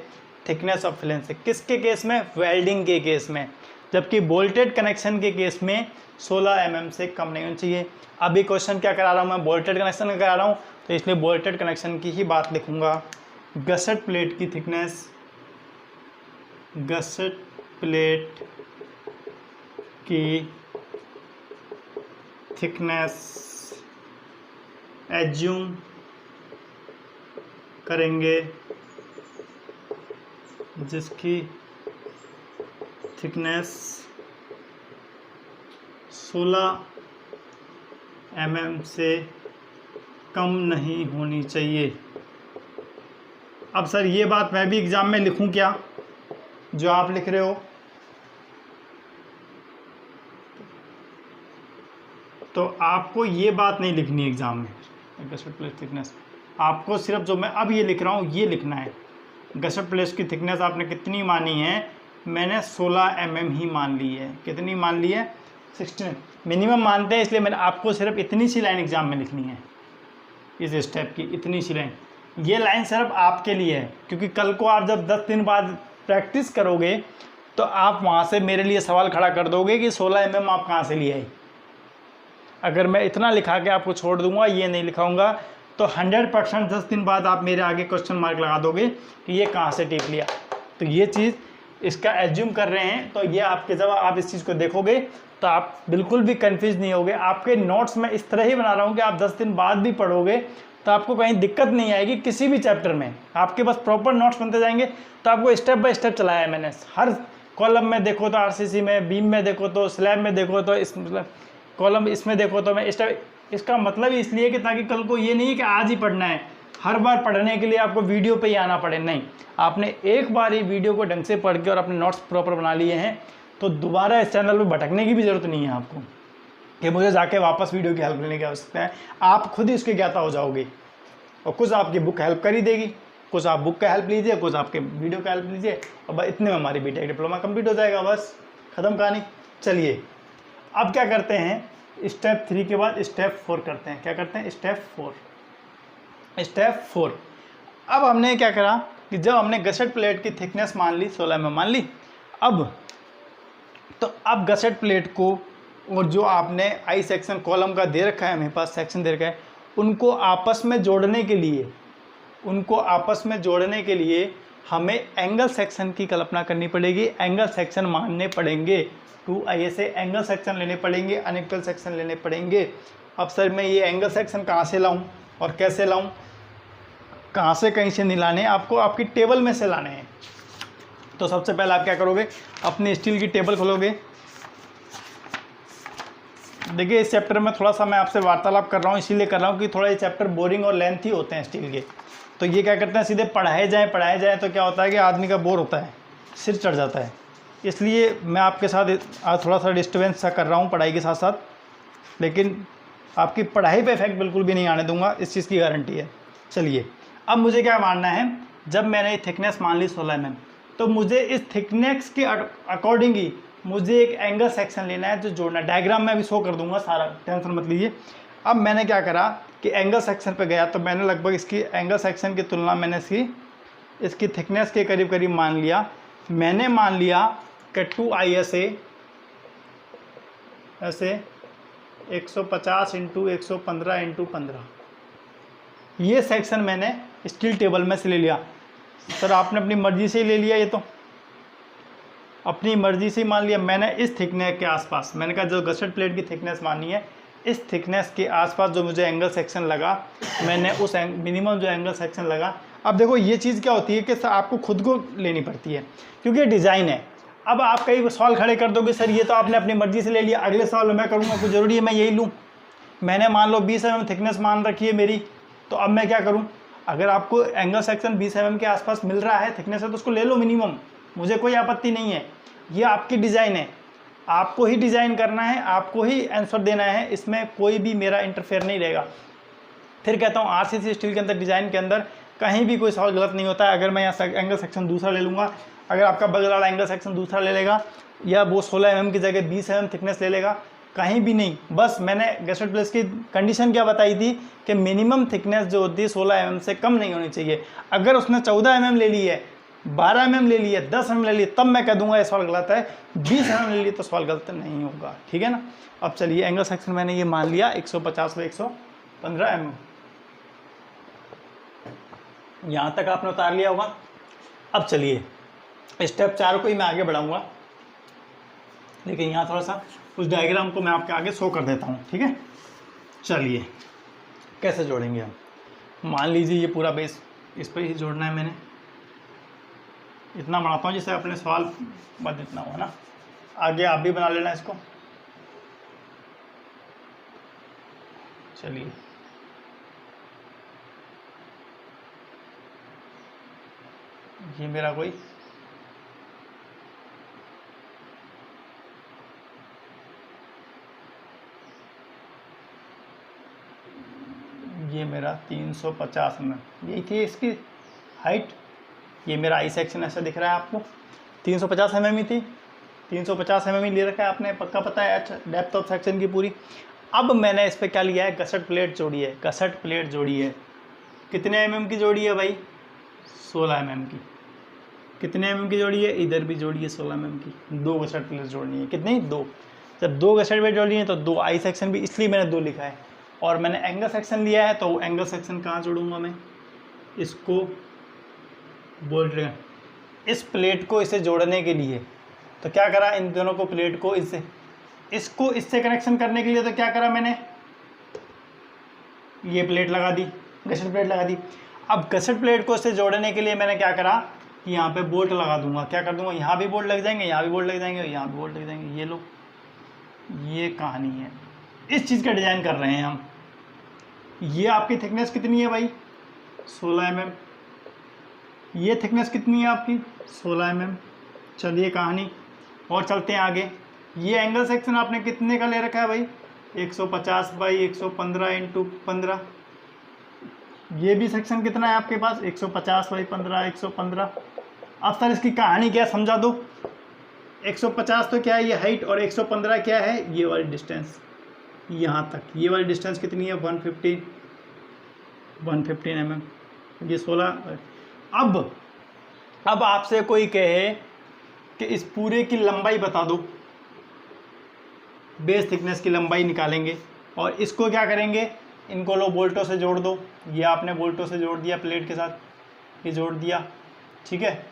S1: थिकनेस ऑफ फ्लैंज से। किसके केस में? वेल्डिंग के केस में। जबकि बोल्टेड कनेक्शन के केस में 16 mm से कम नहीं होनी चाहिए। अभी क्वेश्चन क्या करा रहा हूँ मैं? बोल्टेड कनेक्शन का करा रहा हूँ, तो इसलिए बोल्टेड कनेक्शन की ही बात लिखूँगा। गसेट प्लेट की थिकनेस, गसेट प्लेट की थिकनेस एज्यूम करेंगे जिसकी थिकनेस 16 mm से कम नहीं होनी चाहिए। अब सर ये बात मैं भी एग्ज़ाम में लिखूं क्या, जो आप लिख रहे हो? तो आपको ये बात नहीं लिखनी एग्ज़ाम में, गसेट प्लेट थिकनेस। आपको सिर्फ जो मैं अब ये लिख रहा हूँ ये लिखना है। गसेट प्लेट की थिकनेस आपने कितनी मानी है? मैंने 16 mm ही मान ली है। कितनी मान ली है? 16 मिनिमम मानते हैं, इसलिए मैंने आपको सिर्फ इतनी सी लाइन एग्जाम में लिखनी है, इस स्टेप की इतनी सी लाइन। ये लाइन सिर्फ आपके लिए है, क्योंकि कल को आप जब 10 दिन बाद प्रैक्टिस करोगे तो आप वहाँ से मेरे लिए सवाल खड़ा कर दोगे कि 16 mm आप कहाँ से लिए आए। अगर मैं इतना लिखा के आपको छोड़ दूंगा, ये नहीं लिखाऊंगा, तो 100% 10 दिन बाद आप मेरे आगे क्वेश्चन मार्क लगा दोगे कि ये कहाँ से टिप लिया। तो ये चीज़ इसका एज्यूम कर रहे हैं, तो ये आपके जब आप इस चीज़ को देखोगे तो आप बिल्कुल भी कंफ्यूज नहीं होगे। आपके नोट्स में इस तरह ही बना रहा हूँ कि आप 10 दिन बाद भी पढ़ोगे तो आपको कहीं दिक्कत नहीं आएगी किसी भी चैप्टर में। आपके पास प्रॉपर नोट्स बनते जाएंगे। तो आपको स्टेप बाय स्टेप चलाया है मैंने। हर कॉलम में देखो तो आरसीसी में, बीम में देखो तो, स्लैब में देखो तो, इस मतलब कॉलम इसमें देखो तो मैं स्टेप। इसका मतलब इसलिए कि ताकि कल को ये नहीं है कि आज ही पढ़ना है, हर बार पढ़ने के लिए आपको वीडियो पे ही आना पड़े। नहीं, आपने एक बार ही वीडियो को ढंग से पढ़ के और अपने नोट्स प्रॉपर बना लिए हैं तो दोबारा इस चैनल पे भटकने की भी ज़रूरत नहीं है आपको कि मुझे जाके वापस वीडियो की हेल्प लेने की आवश्यकता है। आप खुद ही उसके ज्ञाता हो जाओगे और कुछ आपकी बुक हेल्प कर ही देगी, कुछ आप बुक का हेल्प लीजिए, कुछ आपके वीडियो का हेल्प लीजिए, और बस इतने में हमारी बीटेक डिप्लोमा कंप्लीट हो जाएगा। बस ख़त्म कहानी। चलिए अब क्या करते हैं, स्टेप 3 के बाद स्टेप 4 करते हैं। क्या करते हैं? स्टेप 4। अब हमने क्या करा कि जब हमने गसेट प्लेट की थिकनेस मान ली, 16 mm मान ली, अब गसेट प्लेट को और जो आपने आई सेक्शन कॉलम का दे रखा है, मेरे पास सेक्शन दे रखा है, उनको आपस में जोड़ने के लिए हमें एंगल सेक्शन की कल्पना करनी पड़ेगी। एंगल सेक्शन मानने पड़ेंगे, 2 से एंगल सेक्शन लेने पड़ेंगे, अनइक्वल सेक्शन लेने पड़ेंगे। अब सर मैं ये एंगल सेक्शन कहाँ से लाऊं और कैसे लाऊं? कहाँ से कहीं से नहीं लाने, आपको आपकी टेबल में से लाने हैं। तो सबसे पहले आप क्या करोगे, अपनी स्टील की टेबल खोलोगे। देखिए इस चैप्टर में थोड़ा सा मैं आपसे वार्तालाप कर रहा हूँ, इसीलिए कर रहा हूँ कि थोड़ा ये चैप्टर बोरिंग और लेंथी होते हैं स्टील के। तो ये क्या करते हैं, सीधे पढ़ाए जाएँ तो क्या होता है कि आदमी का बोर होता है, सिर चढ़ जाता है। इसलिए मैं आपके साथ आज थोड़ा सा डिस्टर्बेंस सा कर रहा हूँ पढ़ाई के साथ साथ, लेकिन आपकी पढ़ाई पे इफेक्ट बिल्कुल भी नहीं आने दूंगा, इस चीज़ की गारंटी है। चलिए अब मुझे क्या मानना है, जब मैंने थिकनेस मान ली 16 mm, तो मुझे इस थिकनेस के अकॉर्डिंग ही मुझे एक एंगल सेक्शन लेना है जो जोड़ना है। डायग्राम में अभी शो कर दूंगा सारा, टेंशन मत लीजिए। अब मैंने क्या करा कि एंगल सेक्शन पे गया, तो मैंने लगभग इसकी एंगल सेक्शन की तुलना मैंने इसकी थिकनेस के करीब करीब मान लिया। मैंने मान लिया कि 2 ऐसे 150 × 115 × 15 ये सेक्शन मैंने स्टील टेबल में से ले लिया। सर आपने अपनी मर्जी से ही ले लिया, ये तो अपनी मर्जी से ही मान लिया। मैंने इस थिकनेस के आसपास, मैंने कहा जो गसेट प्लेट की थिकनेस मानी है, इस थिकनेस के आसपास जो मुझे एंगल सेक्शन लगा, मैंने उस मिनिमम जो एंगल सेक्शन लगा। अब देखो ये चीज़ क्या होती है कि आपको खुद को लेनी पड़ती है, क्योंकि ये डिज़ाइन है। अब आप कई सवाल खड़े कर दोगे, सर ये तो आपने अपनी मर्जी से ले लिया, अगले सवाल मैं करूँगा, कुछ ज़रूरी है मैं यही लूँ? मैंने मान लो 20 mm थिकनेस मान रखी है मेरी, तो अब मैं क्या करूँ? अगर आपको एंगल सेक्शन 20 mm के आसपास मिल रहा है थिकनेस है, तो उसको ले लो मिनिमम, मुझे कोई आपत्ति नहीं है। ये आपकी डिज़ाइन है, आपको ही डिज़ाइन करना है, आपको ही आंसर देना है, इसमें कोई भी मेरा इंटरफेयर नहीं रहेगा। फिर कहता हूँ आरसीसी स्टील के अंदर डिज़ाइन के अंदर कहीं भी कोई सवाल गलत नहीं होता है। अगर मैं यहाँ एंगल सेक्शन दूसरा ले लूँगा, अगर आपका बगल वाला एंगल सेक्शन दूसरा ले लेगा, या वो 16 mm की जगह 20 mm थिकनेस ले लेगा, कहीं भी नहीं। बस मैंने गसेट प्लेट्स की कंडीशन क्या बताई थी कि मिनिमम थिकनेस जो होती है 16 mm से कम नहीं होनी चाहिए। अगर उसने 14 mm ले ली है, 12 mm ले ली है, 10 mm ले ली है, तब मैं कह दूंगा ये सवाल गलत है। 20 mm ले ली तो सवाल गलत नहीं होगा, ठीक है ना। अब चलिए एंगल सेक्शन मैंने ये मान लिया 150 व 115 mm, यहाँ तक आपने उतार लिया होगा। अब चलिए स्टेप 4 को ही मैं आगे बढ़ाऊंगा, लेकिन यहाँ थोड़ा सा उस डायग्राम को मैं आपके आगे शो कर देता हूँ, ठीक है। चलिए कैसे जोड़ेंगे हम, मान लीजिए ये पूरा बेस इस पर ही जोड़ना है। मैंने इतना बनाता हूँ जिससे अपने सवाल बस इतना हो ना, आगे आप भी बना लेना इसको। चलिए ये मेरा कोई ये मेरा 350 mm यही थी इसकी हाइट। ये मेरा आई सेक्शन ऐसा दिख रहा है आपको, 350 mm ही थी, 350 mm ही ले रखा है आपने, पक्का पता है डेप्थ ऑफ सेक्शन की पूरी। अब मैंने इस पर क्या लिया है, गसट प्लेट जोड़ी है, गसट प्लेट जोड़ी है। कितने mm की जोड़ी है भाई, 16 mm की। कितने mm की जोड़ी है, इधर भी जोड़ी है 16 mm की। 2 गसट प्लेट जोड़नी है, कितनी, 2। जब 2 गसट प्लेट जोड़नी है तो 2 आई सेक्शन भी, इसलिए मैंने 2 लिखा है। और मैंने एंगल सेक्शन लिया है, तो एंगल सेक्शन कहाँ जोड़ूंगा मैं, इसको बोल रहे हैं इस प्लेट को इसे जोड़ने के लिए। तो क्या करा, इन दोनों को प्लेट को इससे, इसको इससे कनेक्शन करने के लिए तो क्या करा मैंने, ये प्लेट लगा दी, गसट प्लेट लगा दी। अब गसट प्लेट को इससे जोड़ने के लिए मैंने क्या करा कि यहाँ पे बोल्ट लगा दूंगा। क्या कर दूंगा, यहाँ भी बोल्ट लग जाएंगे, यहाँ भी बोल्ट लग जाएंगे, यहाँ भी बोल्ट लग जाएंगे। ये लो, ये कहानी है, इस चीज़ का डिज़ाइन कर रहे हैं हम। ये आपकी थिकनेस कितनी है भाई, 16 mm। ये थिकनेस कितनी है आपकी, 16 mm। चलिए कहानी और चलते हैं आगे। ये एंगल सेक्शन आपने कितने का ले रखा है भाई, 150 बाई 115 इंटू 15। ये भी सेक्शन कितना है आपके पास, 150 बाई 15, 115। अब सर इसकी कहानी क्या है समझा दो। 150 तो क्या है ये हाइट, और 115 क्या है ये वाली डिस्टेंस, यहाँ तक ये वाली डिस्टेंस कितनी है, 115 mm। ये 16। अब आपसे कोई कहे कि इस पूरे की लंबाई बता दो, बेस थिकनेस की लंबाई निकालेंगे, और इसको क्या करेंगे, इनको लो बोल्टों से जोड़ दो। ये आपने बोल्टों से जोड़ दिया प्लेट के साथ, ये जोड़ दिया, ठीक है।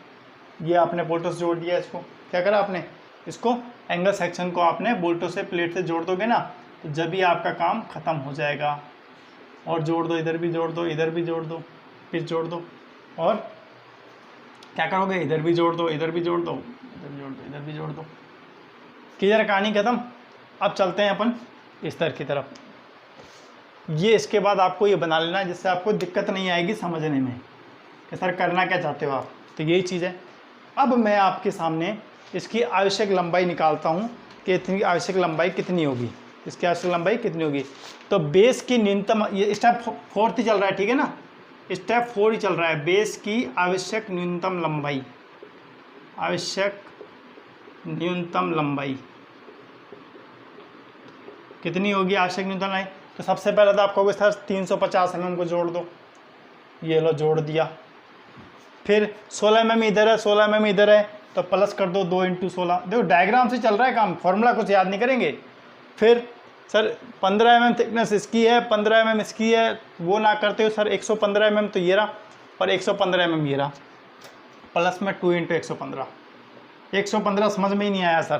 S1: ये आपने बोल्टों से जोड़ दिया, इसको क्या करा आपने, इसको एंगल सेक्शन को आपने बोल्टों से प्लेट से जोड़ दोगे ना, तो जब भी आपका काम ख़त्म हो जाएगा। और जोड़ दो, इधर भी जोड़ दो, इधर भी जोड़ दो, फिर जोड़ दो, और क्या करोगे, इधर भी जोड़ दो, इधर भी जोड़ दो, इधर भी जोड़ दो, इधर भी जोड़ दो। क्लियर, कहानी खत्म। अब चलते हैं अपन स्तर की तरफ। ये इसके बाद आपको ये बना लेना जिससे आपको दिक्कत नहीं आएगी समझने में कि सर करना क्या चाहते हो आप। तो यही चीज़ है। अब मैं आपके सामने इसकी आवश्यक लंबाई निकालता हूँ कि इतनी आवश्यक लंबाई कितनी होगी, इसकी आवश्यक लंबाई कितनी होगी। तो बेस की न्यूनतम, ये स्टेप 4 ही चल रहा है, ठीक है ना, स्टेप 4 ही चल रहा है। बेस की आवश्यक न्यूनतम लंबाई, आवश्यक न्यूनतम लंबाई कितनी होगी, आवश्यक न्यूनतम लंबाई। तो सबसे पहले तो आपको सर 350 mm को जोड़ दो, ये लो जोड़ दिया। फिर 16 mm इधर है, 16 mm इधर है, तो प्लस कर दो 2 × 16। देखो डायग्राम से चल रहा है काम, फॉर्मूला कुछ याद नहीं करेंगे। फिर सर 15 mm थिकनेस इसकी है, 15 mm इसकी है, वो ना करते हो सर 115 mm तो ये रहा, और 115 mm ये रहा, प्लस में 2 × 115। 115 समझ में ही नहीं आया सर,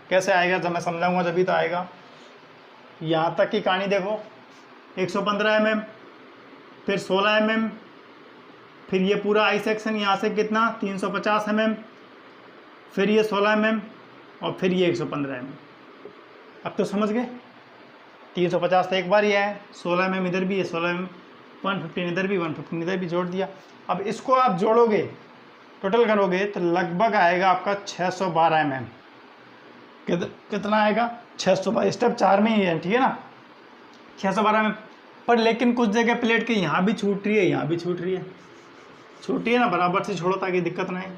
S1: कैसे आएगा, जब मैं समझाऊंगा जब भी तो आएगा। यहाँ तक की कहानी देखो, 115 mm, फिर 16 mm, फिर ये पूरा आई सेक्शन यहाँ से कितना 350 mm, फिर ये 16 mm, और फिर ये 115 mm। अब तो समझ गए, 350 तो एक बार ही है, 16 mm इधर भी है, 16 mm, 115 इधर भी, 115 इधर भी जोड़ दिया। अब इसको आप जोड़ोगे, टोटल करोगे तो लगभग आएगा आपका 612 mm। कितना आएगा, 612। स्टेप 4 में ही है, ठीक है ना, 612 mm। पर लेकिन कुछ जगह प्लेट के यहाँ भी छूट रही है, यहाँ भी छूट रही है, छूटी है ना, बराबर से छोड़ो ताकि दिक्कत ना आए।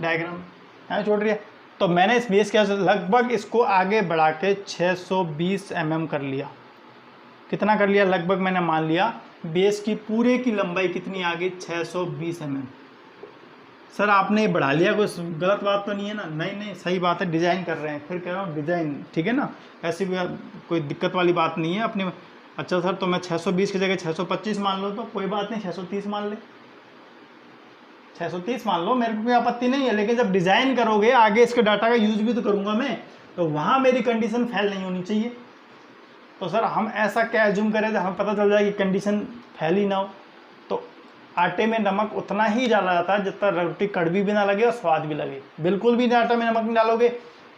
S1: डायग्राम यहाँ छोड़ रही है। तो मैंने इस बेस के लगभग इसको आगे बढ़ा के 620 mm कर लिया। कितना कर लिया? लगभग मैंने मान लिया बेस की पूरे की लंबाई कितनी आ गई? 620 mm। सर आपने बढ़ा लिया, कोई गलत बात तो नहीं है ना? नहीं नहीं, सही बात है, डिज़ाइन कर रहे हैं, फिर कह रहा हूँ डिज़ाइन, ठीक है ना, ऐसी कोई दिक्कत वाली बात नहीं है अपने। अच्छा सर, तो मैं 620 की जगह 625 मान लो तो कोई बात नहीं, 630 मान ले, 630 मान लो, मेरे को कोई आपत्ति नहीं है। लेकिन जब डिज़ाइन करोगे आगे इसके डाटा का यूज़ भी तो करूँगा मैं, तो वहाँ मेरी कंडीशन फेल नहीं होनी चाहिए। तो सर हम ऐसा क्या एज्यूम करें तो हमें पता चल जाए कि कंडीशन फेल ही ना हो। तो आटे में नमक उतना ही डाला जाता है जितना रोटी कड़वी भी ना लगे और स्वाद भी लगे। बिल्कुल भी आटे में नमक नहीं डालोगे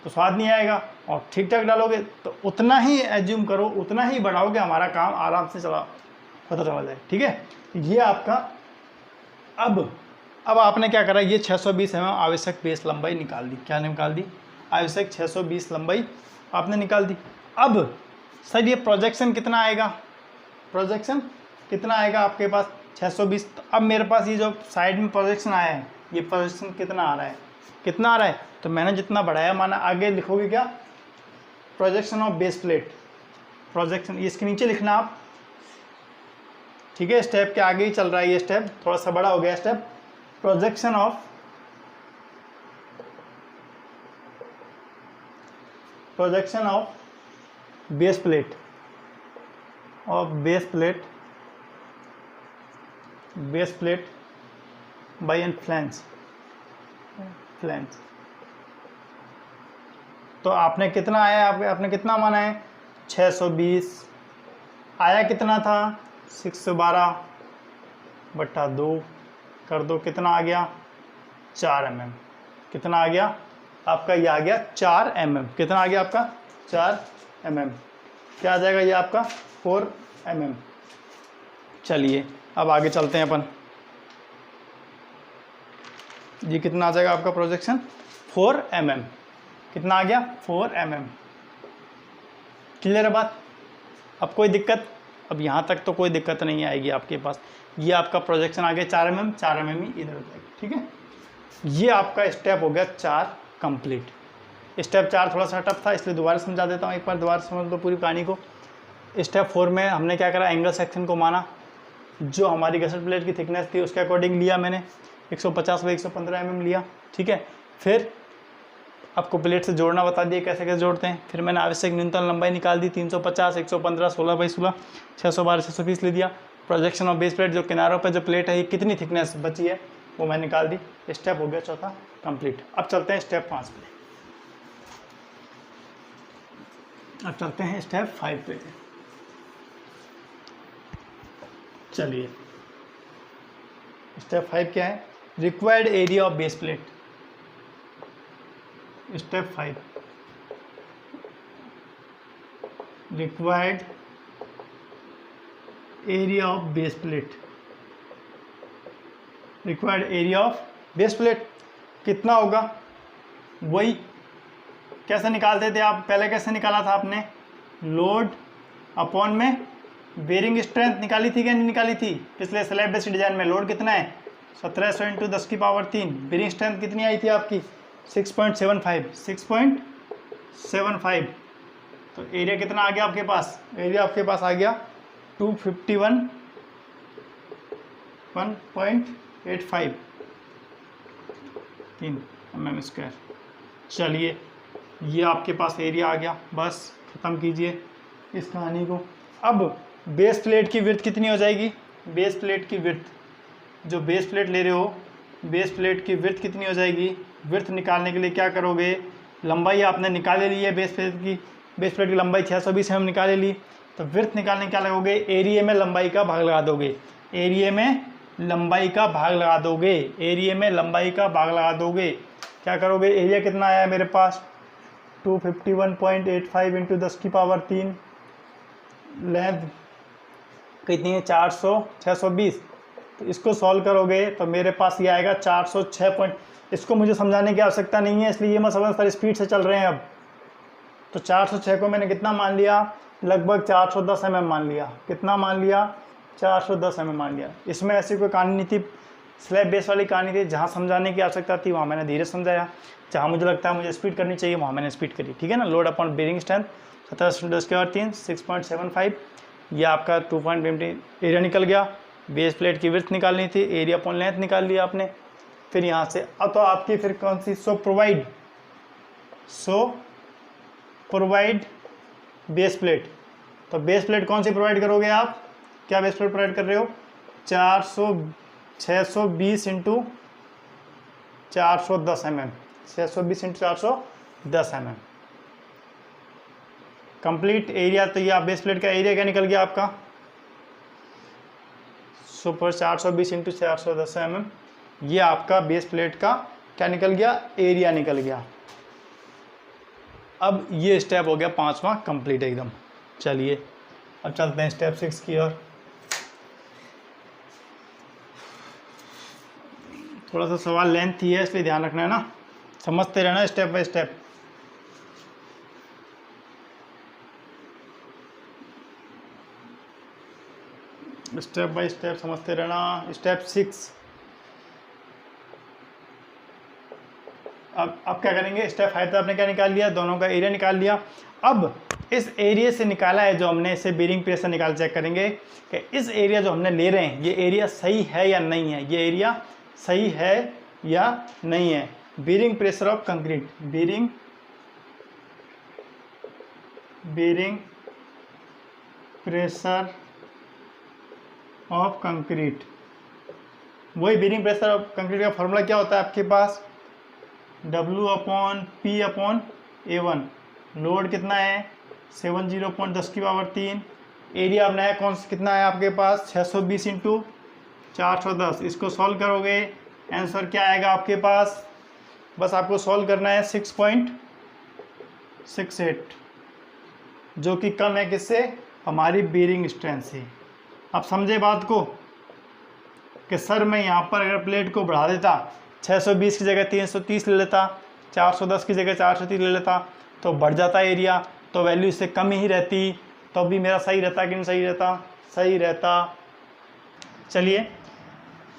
S1: तो स्वाद नहीं आएगा, और ठीक ठाक डालोगे तो उतना ही एज्यूम करो, उतना ही बढ़ाओगे, हमारा काम आराम से पता चला जाए। ठीक है, ये आपका। अब आपने क्या करा, ये 620 mm आवश्यक बेस लंबाई निकाल दी। क्या निकाल दी? आवश्यक 620 लंबाई आपने निकाल दी। अब सर ये प्रोजेक्शन कितना आएगा? प्रोजेक्शन कितना आएगा आपके पास? 620। अब मेरे पास ये जो साइड में प्रोजेक्शन आया है, ये प्रोजेक्शन कितना आ रहा है? कितना आ रहा है? तो मैंने जितना बढ़ाया माना, आगे लिखोगे क्या? Projection of base plate. Projection इसके नीचे लिखना आप, ठीक है, स्टेप के आगे ही चल रहा है ये स्टेप, थोड़ा सा बड़ा हो गया step. Projection of base plate, और base plate by and flange. तो आपने कितना आया, आपने कितना माना है? 620 आया, कितना था? 612/2 कर दो, कितना आ गया? 4 mm। कितना आ गया आपका? ये आ गया 4 mm। कितना आ गया आपका? 4 mm। क्या आ जाएगा ये आपका? 4 mm। चलिए अब आगे चलते हैं अपन। ये कितना आ जाएगा आपका प्रोजेक्शन? 4 mm। कितना आ गया? 4 mm। क्लियर है बात? अब कोई दिक्कत? अब यहाँ तक तो कोई दिक्कत नहीं आएगी आपके पास। ये आपका प्रोजेक्शन आ गया 4 mm, 4 mm ही इधर हो जाएगा। ठीक है, ये आपका स्टेप हो गया 4 कंप्लीट। स्टेप 4 थोड़ा सा टफ था, इसलिए दोबारा समझा देता हूँ, एक बार दोबारा समझ लो पूरी कहानी को। स्टेप 4 में हमने क्या करा? एंगल सेक्शन को माना, जो हमारी गसट प्लेट की थिकनेस थी उसके अकॉर्डिंग लिया मैंने, 150/115 mm लिया। ठीक है, फिर आपको प्लेट से जोड़ना बता दिया कैसे कैसे जोड़ते हैं। फिर मैंने आवश्यक न्यूनतम लंबाई निकाल दी, 350, 115, 16/16, 612, 620 ले दिया। प्रोजेक्शन ऑफ बेस प्लेट, जो किनारों पे जो प्लेट है ये कितनी थिकनेस बची है वो मैं निकाल दी। स्टेप हो गया चौथा कंप्लीट। अब चलते हैं स्टेप 5 पे। अब चलते हैं स्टेप 5 पे। चलिए स्टेप 5 क्या है? Required area of base plate. Step 5, required area of base plate. Required area of base plate कितना होगा? वही कैसे निकालते थे आप? पहले कैसे निकाला था आपने? लोड अपॉन में बेरिंग स्ट्रेंथ निकाली थी क्या नहीं निकाली थी? पिछले स्लैब बेस्ड डिजाइन में लोड कितना है? 1700 × 10⁻3। बेरिंग स्ट्रेंथ कितनी आई थी आपकी? 6.75। तो एरिया कितना आ गया आपके पास? एरिया आपके पास आ गया 251.85 mm²। चलिए ये आपके पास एरिया आ गया, बस ख़त्म कीजिए इस कहानी को। अब बेस प्लेट की विड्थ कितनी हो जाएगी? बेस प्लेट की विड्थ, जो बेस प्लेट ले रहे हो, बेस प्लेट की विड्थ कितनी हो जाएगी? विड्थ निकालने के लिए क्या करोगे? लंबाई आपने निकाल ली है बेस प्लेट की लंबाई 620 mm निकाल ली। तो विड्थ निकालने क्या लगोगे? एरिया में लंबाई का भाग लगा दोगे। एरिया में लंबाई का भाग लगा दोगे। एरिया में लंबाई का भाग लगा दोगे। क्या करोगे? एरिया कितना आया है मेरे पास? 251.85 × 10⁻3। लेंथ कितनी है? 620। तो इसको सॉल्व करोगे तो मेरे पास ये आएगा 406 इसको मुझे समझाने की आवश्यकता नहीं है, इसलिए ये मैं समझ सर स्पीड से चल रहे हैं अब। तो 406 को मैंने कितना मान लिया? लगभग 410 mm मान लिया। कितना मान लिया? 410 mm मान लिया। इसमें ऐसी कोई कहानी नहीं थी स्लैब बेस वाली कहानी थी, जहाँ समझाने की आवश्यकता थी वहाँ मैंने धीरे समझाया, जहाँ मुझे लगता है मुझे स्पीड करनी चाहिए वहाँ मैंने स्पीड करी, ठीक है ना। लोड अपॉन बेरिंग स्ट्रेंथ 17 6.75, ये आपका 2.20 एरिया निकल गया। बेस प्लेट की विड्थ निकालनी थी, एरिया अपॉन लेंथ निकाल लिया आपने। फिर यहाँ से अब तो आपकी फिर कौन सी, सो प्रोवाइड बेस प्लेट। तो बेस प्लेट कौन सी प्रोवाइड करोगे आप, क्या बेस प्लेट प्रोवाइड कर रहे हो, 620 into 410 mm, 620 into 410 mm complete area. तो ये आप बेस प्लेट का एरिया क्या निकल गया आपका, सुपर 420 इंटू 410 mm, ये आपका बेस प्लेट का क्या निकल गया, एरिया निकल गया। अब ये स्टेप हो गया 5वां कंप्लीट एकदम। चलिए अब चलते हैं स्टेप 6 की ओर। थोड़ा सा सवाल लेंथ ही है इसलिए ध्यान रखना है ना, समझते रहना step by step. Step by step समझते रहना। स्टेप 6, अब क्या करेंगे, स्टेप 5 आपने क्या निकाल लिया, दोनों का एरिया निकाल लिया। अब इस एरिया से निकाला है जो हमने, इसे बेरिंग प्रेशर निकाल चेक करेंगे कि इस एरिया जो हमने ले रहे हैं ये एरिया सही है या नहीं है, ये एरिया सही है या नहीं है। Bearing pressure of concrete, bearing pressure of concrete, वही बेरिंग प्रेशर ऑफ कंक्रीट का फॉर्मूला क्या होता है आपके पास, W/P/A1। लोड कितना है 70.10⁻³ एरिया अपना है कौन सा, कितना है आपके पास 620 इंटू 410। इसको सॉल्व करोगे आंसर क्या आएगा आपके पास, बस आपको सॉल्व करना है 6.68, जो कि कम है किससे, हमारी बेरिंग स्ट्रेंथ से। अब समझे बात को कि सर मैं यहाँ पर अगर प्लेट को बढ़ा देता, 620 की जगह 330 ले लेता, 410 की जगह 430 ले लेता, तो बढ़ जाता एरिया, तो वैल्यू इससे कम ही रहती, तो भी मेरा सही रहता कि नहीं सही रहता, सही रहता। चलिए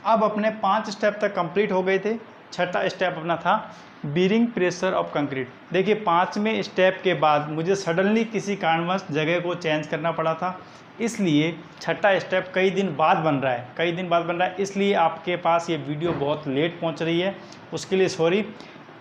S1: अब अपने 5 स्टेप तक कंप्लीट हो गए थे। छठा स्टेप अपना था बेरिंग प्रेशर ऑफ कंक्रीट। देखिए 5वें स्टेप के बाद मुझे सडनली किसी कारणवश जगह को चेंज करना पड़ा था, इसलिए छठा स्टेप कई दिन बाद बन रहा है, इसलिए आपके पास ये वीडियो बहुत लेट पहुंच रही है, उसके लिए सॉरी।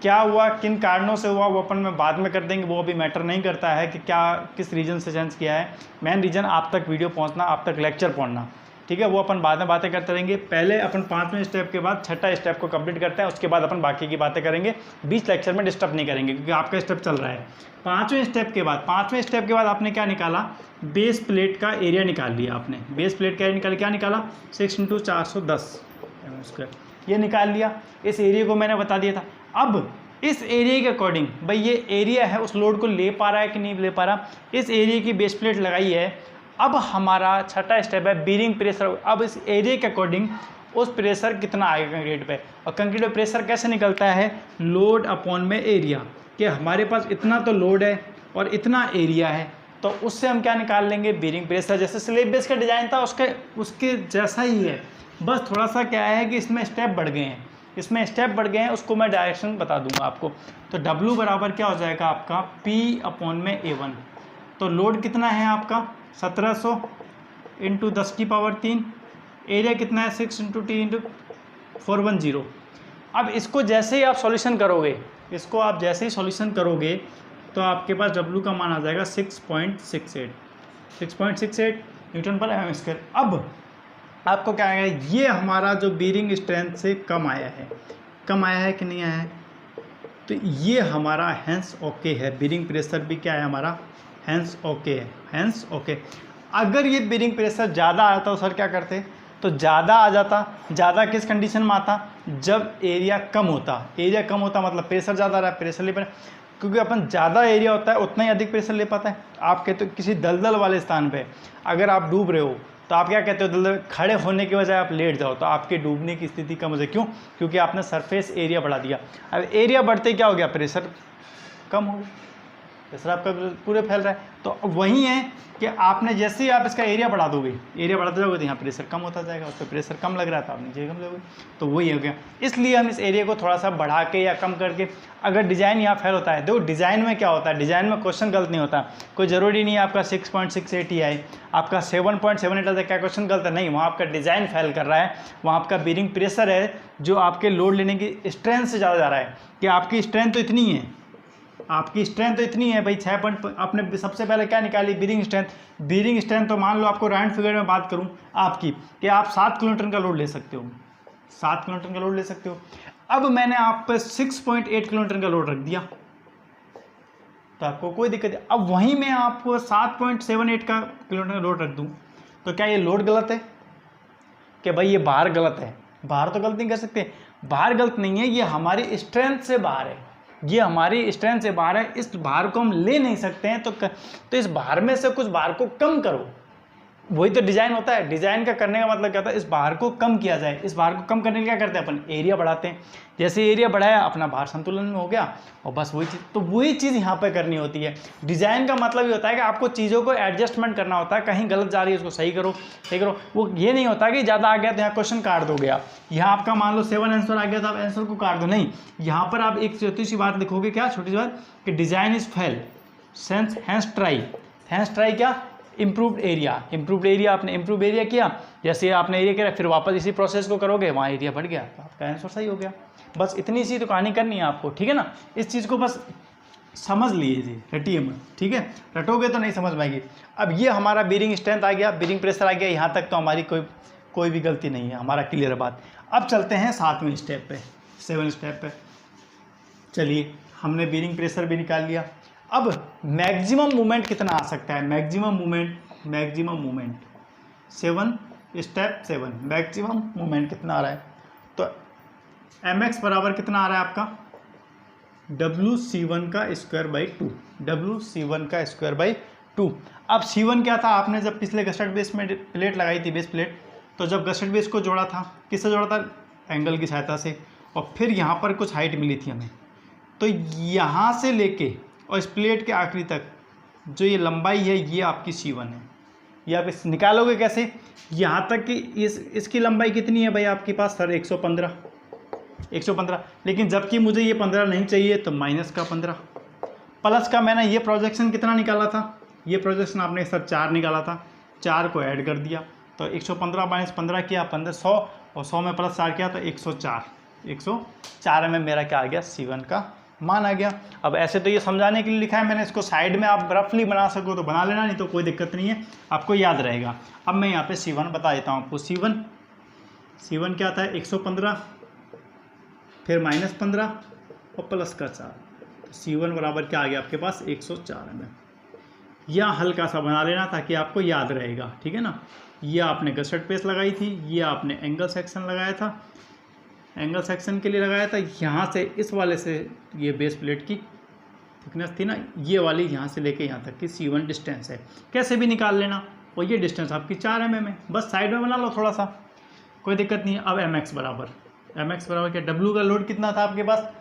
S1: क्या हुआ, किन कारणों से हुआ, वो अपन में बाद में कर देंगे, वो अभी मैटर नहीं करता है कि क्या किस रीज़न से चेंज किया है। मेन रीज़न आप तक वीडियो पहुंचना, आप तक लेक्चर पहुंचना, ठीक है, वो अपन बाद में बातें करते रहेंगे। पहले अपन 5वें स्टेप के बाद छठा स्टेप को कंप्लीट करते हैं, उसके बाद अपन बाकी की बातें करेंगे, बीच लेक्चर में डिस्टर्ब नहीं करेंगे क्योंकि आपका स्टेप चल रहा है। 5वें स्टेप के बाद आपने क्या निकाला, बेस प्लेट का एरिया निकाल लिया आपने। बेस प्लेट का एरिया क्या निकाला, 6 × 410 ये निकाल लिया। इस एरिया को मैंने बता दिया था। अब इस एरिया के अकॉर्डिंग भाई ये एरिया है उस लोड को ले पा रहा है कि नहीं ले पा रहा, इस एरिया की बेस प्लेट लगाई है। अब हमारा छठा स्टेप है बेरिंग प्रेशर। अब इस एरिया के अकॉर्डिंग उस प्रेशर कितना आएगा कंक्रीट पे, और कंक्रीट पे प्रेशर कैसे निकलता है, लोड अपॉन में एरिया, कि हमारे पास इतना तो लोड है और इतना एरिया है, तो उससे हम क्या निकाल लेंगे, बेरिंग प्रेशर। जैसे स्लैब बेस का डिज़ाइन था उसके जैसा ही है, बस थोड़ा सा क्या है कि इसमें स्टेप बढ़ गए हैं, उसको मैं डायरेक्शन बता दूंगा आपको। तो W बराबर क्या हो जाएगा आपका P/A1। तो लोड कितना है आपका 1700 इंटू 10⁻³ एरिया कितना है 6 × T × 410। अब इसको जैसे ही आप सॉल्यूशन करोगे, तो आपके पास W का मान आ जाएगा 6.68 न्यूटन पर mm²। अब आपको क्या आएगा, ये हमारा जो बेरिंग स्ट्रेंथ से कम आया है कि नहीं आया है, तो ये हमारा हैंस ओके है। बेरिंग प्रेशर भी क्या है हमारा, हैंस ओके है, हैंस ओके। अगर ये बेरिंग प्रेशर ज़्यादा आता तो सर क्या करते, तो ज़्यादा आ जाता। ज़्यादा किस कंडीशन में आता, जब एरिया कम होता मतलब प्रेशर ज़्यादा रहा, प्रेशर ले पाए, क्योंकि अपन ज़्यादा एरिया होता है उतना ही अधिक प्रेशर ले पाता है। आप कहते हो किसी दलदल वाले स्थान पे अगर आप डूब रहे हो तो आप क्या कहते हो, दलदल खड़े होने की बजाय आप लेट जाओ, तो आपके डूबने की स्थिति कम हो जाए। क्यों, क्योंकि आपने सरफेस एरिया बढ़ा दिया। अब एरिया बढ़ते क्या हो गया, प्रेशर कम हो गया। प्रेशर आपका पूरे फैल रहा है। तो वही है कि आपने जैसे ही आप इसका एरिया बढ़ा दोगे, एरिया बढ़ाते जाओगे तो यहाँ प्रेशर कम होता जाएगा, उस पर प्रेशर कम लग रहा था, आप नीचे कम लोगे, तो वही हो गया। इसलिए हम इस एरिया को थोड़ा सा बढ़ा के या कम करके, अगर डिज़ाइन यहाँ फेल होता है, देखो डिज़ाइन में क्या होता है, डिज़ाइन में क्वेश्चन गलत नहीं होता, कोई ज़रूरी नहीं है आपका 6.68 ही आए, आपका 7.78 आता है, क्या क्वेश्चन गलत है, नहीं, वहाँ आपका डिज़ाइन फेल कर रहा है, वहाँ आपका बीरिंग प्रेशर है जो आपके लोड लेने की स्ट्रेंथ से ज़्यादा जा रहा है, कि आपकी स्ट्रेंथ तो इतनी है, आपकी स्ट्रेंथ तो इतनी है भाई 6 आपने सबसे पहले क्या निकाली, बीरिंग स्ट्रेंथ। बीरिंग स्ट्रेंथ तो मान लो आपको राउंड फिगर में बात करूं आपकी कि आप 7 किलोन्यूटन का लोड ले सकते हो, 7 किलोन्यूटन का लोड ले सकते हो। अब मैंने आप पे 6.8 किलोन्यूटन का लोड रख दिया तो आपको कोई दिक्कत नहीं। अब वहीं मैं आपको 7.78 का किलोन्यूटन का लोड रख दूं तो क्या ये लोड गलत है कि भाई ये भार गलत है? भार तो गलत नहीं कर सकते, भार गलत नहीं है, ये हमारी स्ट्रेंथ से बाहर है, ये हमारी स्ट्रेंथ से बाहर है, इस भार को हम ले नहीं सकते हैं, तो इस भार में से कुछ भार को कम करो, वही तो डिज़ाइन होता है। डिज़ाइन का करने का मतलब क्या होता है, इस भार को कम किया जाए। इस भार को कम करने के लिए क्या करते हैं अपन, एरिया बढ़ाते हैं, जैसे एरिया बढ़ाया अपना भार संतुलन में हो गया, और बस वही चीज़, तो वही चीज़ यहाँ पर करनी होती है। डिज़ाइन का मतलब ये होता है कि आपको चीज़ों को एडजस्टमेंट करना होता है, कहीं गलत जा रही है उसको सही करो, सही करो। वो ये नहीं होता कि ज़्यादा आ गया तो यहाँ क्वेश्चन काट दोगे आप, यहाँ आपका मान लो 7 आंसर आ गया तो आप आंसर को काट दो, नहीं, यहाँ पर आप एक छोटी सी बात लिखोगे, क्या छोटी सी बात, कि design is fail sense hence try, hence try क्या, इम्प्रूव्ड एरिया, इम्प्रूव्ड एरिया, आपने इम्प्रूव एरिया किया, जैसे आपने एरिया किया फिर वापस इसी प्रोसेस को करोगे, वहाँ एरिया बढ़ गया तो आपका आंसर सही हो गया। बस इतनी सी तो कहानी करनी है आपको, ठीक है ना। इस चीज़ को बस समझ लीजिए, रटिए मत, ठीक है, रटोगे तो नहीं समझ पाएगी। अब ये हमारा बीरिंग स्ट्रेंथ आ गया, बीरिंग प्रेशर आ गया, यहाँ तक तो हमारी कोई भी गलती नहीं है, हमारा क्लियर है बात। अब चलते हैं 7वें स्टेप पे, 7 स्टेप पे। चलिए, हमने बीरिंग प्रेशर भी निकाल लिया। अब मैक्सिमम मूवमेंट कितना आ सकता है, maximum movement 7 step 7, maximum movement कितना आ रहा है, तो mx बराबर कितना आ रहा है आपका, WC1 का स्क्वायर बाई 2, WC1 का स्क्वायर बाई 2। अब C1 क्या था, आपने जब पिछले गसेट बेस में प्लेट लगाई थी, बेस प्लेट, तो जब गसेट बेस को जोड़ा था, किससे जोड़ा था, एंगल की सहायता से, और फिर यहाँ पर कुछ हाइट मिली थी हमें, तो यहाँ से लेके और इस प्लेट के आखिरी तक जो ये लंबाई है, ये आपकी C1 है। ये आप इस निकालोगे कैसे, यहाँ तक कि इसकी लंबाई कितनी है भाई आपके पास, सर 115, लेकिन जबकि मुझे ये 15 नहीं चाहिए, तो माइनस का 15, प्लस का मैंने ये प्रोजेक्शन कितना निकाला था, ये प्रोजेक्शन आपने सर 4 निकाला था, 4 को ऐड कर दिया, तो 115 माइनस 15 किया 100, और 100 में प्लस 4 किया तो 104 में मेरा क्या आ गया, C1 का मान आ गया। अब ऐसे तो ये समझाने के लिए लिखा है मैंने, इसको साइड में आप रफली बना सको तो बना लेना, नहीं तो कोई दिक्कत नहीं है, आपको याद रहेगा। अब मैं यहाँ पे C1 बता देता हूँ आपको। C1 क्या था, 115, फिर माइनस 15 और प्लस का 4, तो C1 बराबर क्या आ गया आपके पास, 104 में। यह हल्का सा बना लेना ताकि आपको याद रहेगा, ठीक है ना। ये आपने गसेट पेस लगाई थी, ये आपने एंगल सेक्शन लगाया था, एंगल सेक्शन के लिए लगाया था, यहाँ से इस वाले से ये बेस प्लेट की थिकनेस थी ना, ये वाली यहाँ से लेके यहाँ तक की C1 डिस्टेंस है, कैसे भी निकाल लेना, और ये डिस्टेंस आपकी 4 mm है, बस साइड में बना लो थोड़ा सा, कोई दिक्कत नहीं है। अब mx बराबर क्या, W का लोड कितना था आपके पास,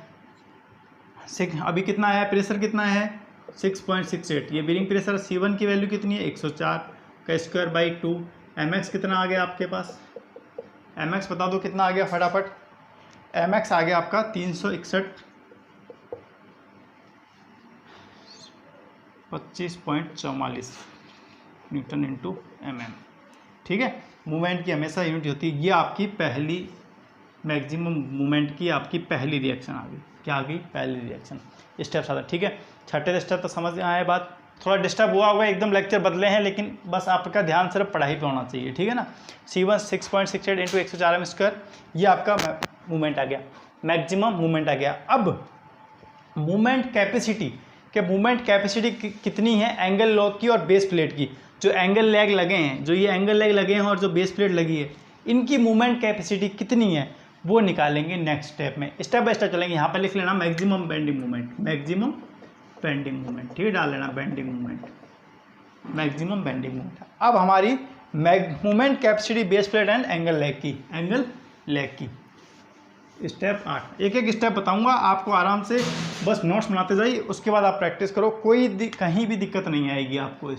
S1: 6, अभी कितना है, प्रेशर कितना है 6.68, ये बीरिंग प्रेशर, C1 की वैल्यू कितनी है 104 का स्क्वायर बाई 2, mx कितना आ गया आपके पास, mx बता दो कितना आ गया फटाफट, mx आ गया आपका 361.25.44 न्यूटन इंटू mm, ठीक है। मूवमेंट की हमेशा यूनिट होती है, ये आपकी पहली मैक्सिमम मूवमेंट की आपकी पहली रिएक्शन आ गई, क्या आ गई, पहली रिएक्शन, स्टेप्स आता, ठीक है। छठे स्टेप तो समझ में आए बात, थोड़ा डिस्टर्ब हुआ होगा, एकदम लेक्चर बदले हैं, लेकिन बस आपका ध्यान सिर्फ पढ़ाई पे होना चाहिए, ठीक है ना। C1 6.68 इंटू 104 m स्क्वायर, ये आपका मूवमेंट आ गया, मैक्सिमम मूवमेंट आ गया। अब मूवमेंट कैपेसिटी कितनी है, एंगल लॉक की और बेस प्लेट की, जो एंगल लैग लगे हैं, जो ये एंगल लैग लगे हैं और जो बेस प्लेट लगी है, इनकी मूवमेंट कैपेसिटी कितनी है वो निकालेंगे नेक्स्ट स्टेप में, स्टेप बाय स्टेप चलेंगे। यहाँ पर लिख लेना मैक्सिमम बेंडिंग मूवमेंट, ठीक है, डाल लेना मैक्सिमम बेंडिंग मूवमेंट। अब हमारी movement capacity base plate and angle lag की, स्टेप 8, एक एक स्टेप बताऊंगा आपको, आराम से बस नोट्स बनाते जाइए, उसके बाद आप प्रैक्टिस करो, कहीं भी दिक्कत नहीं आएगी आपको।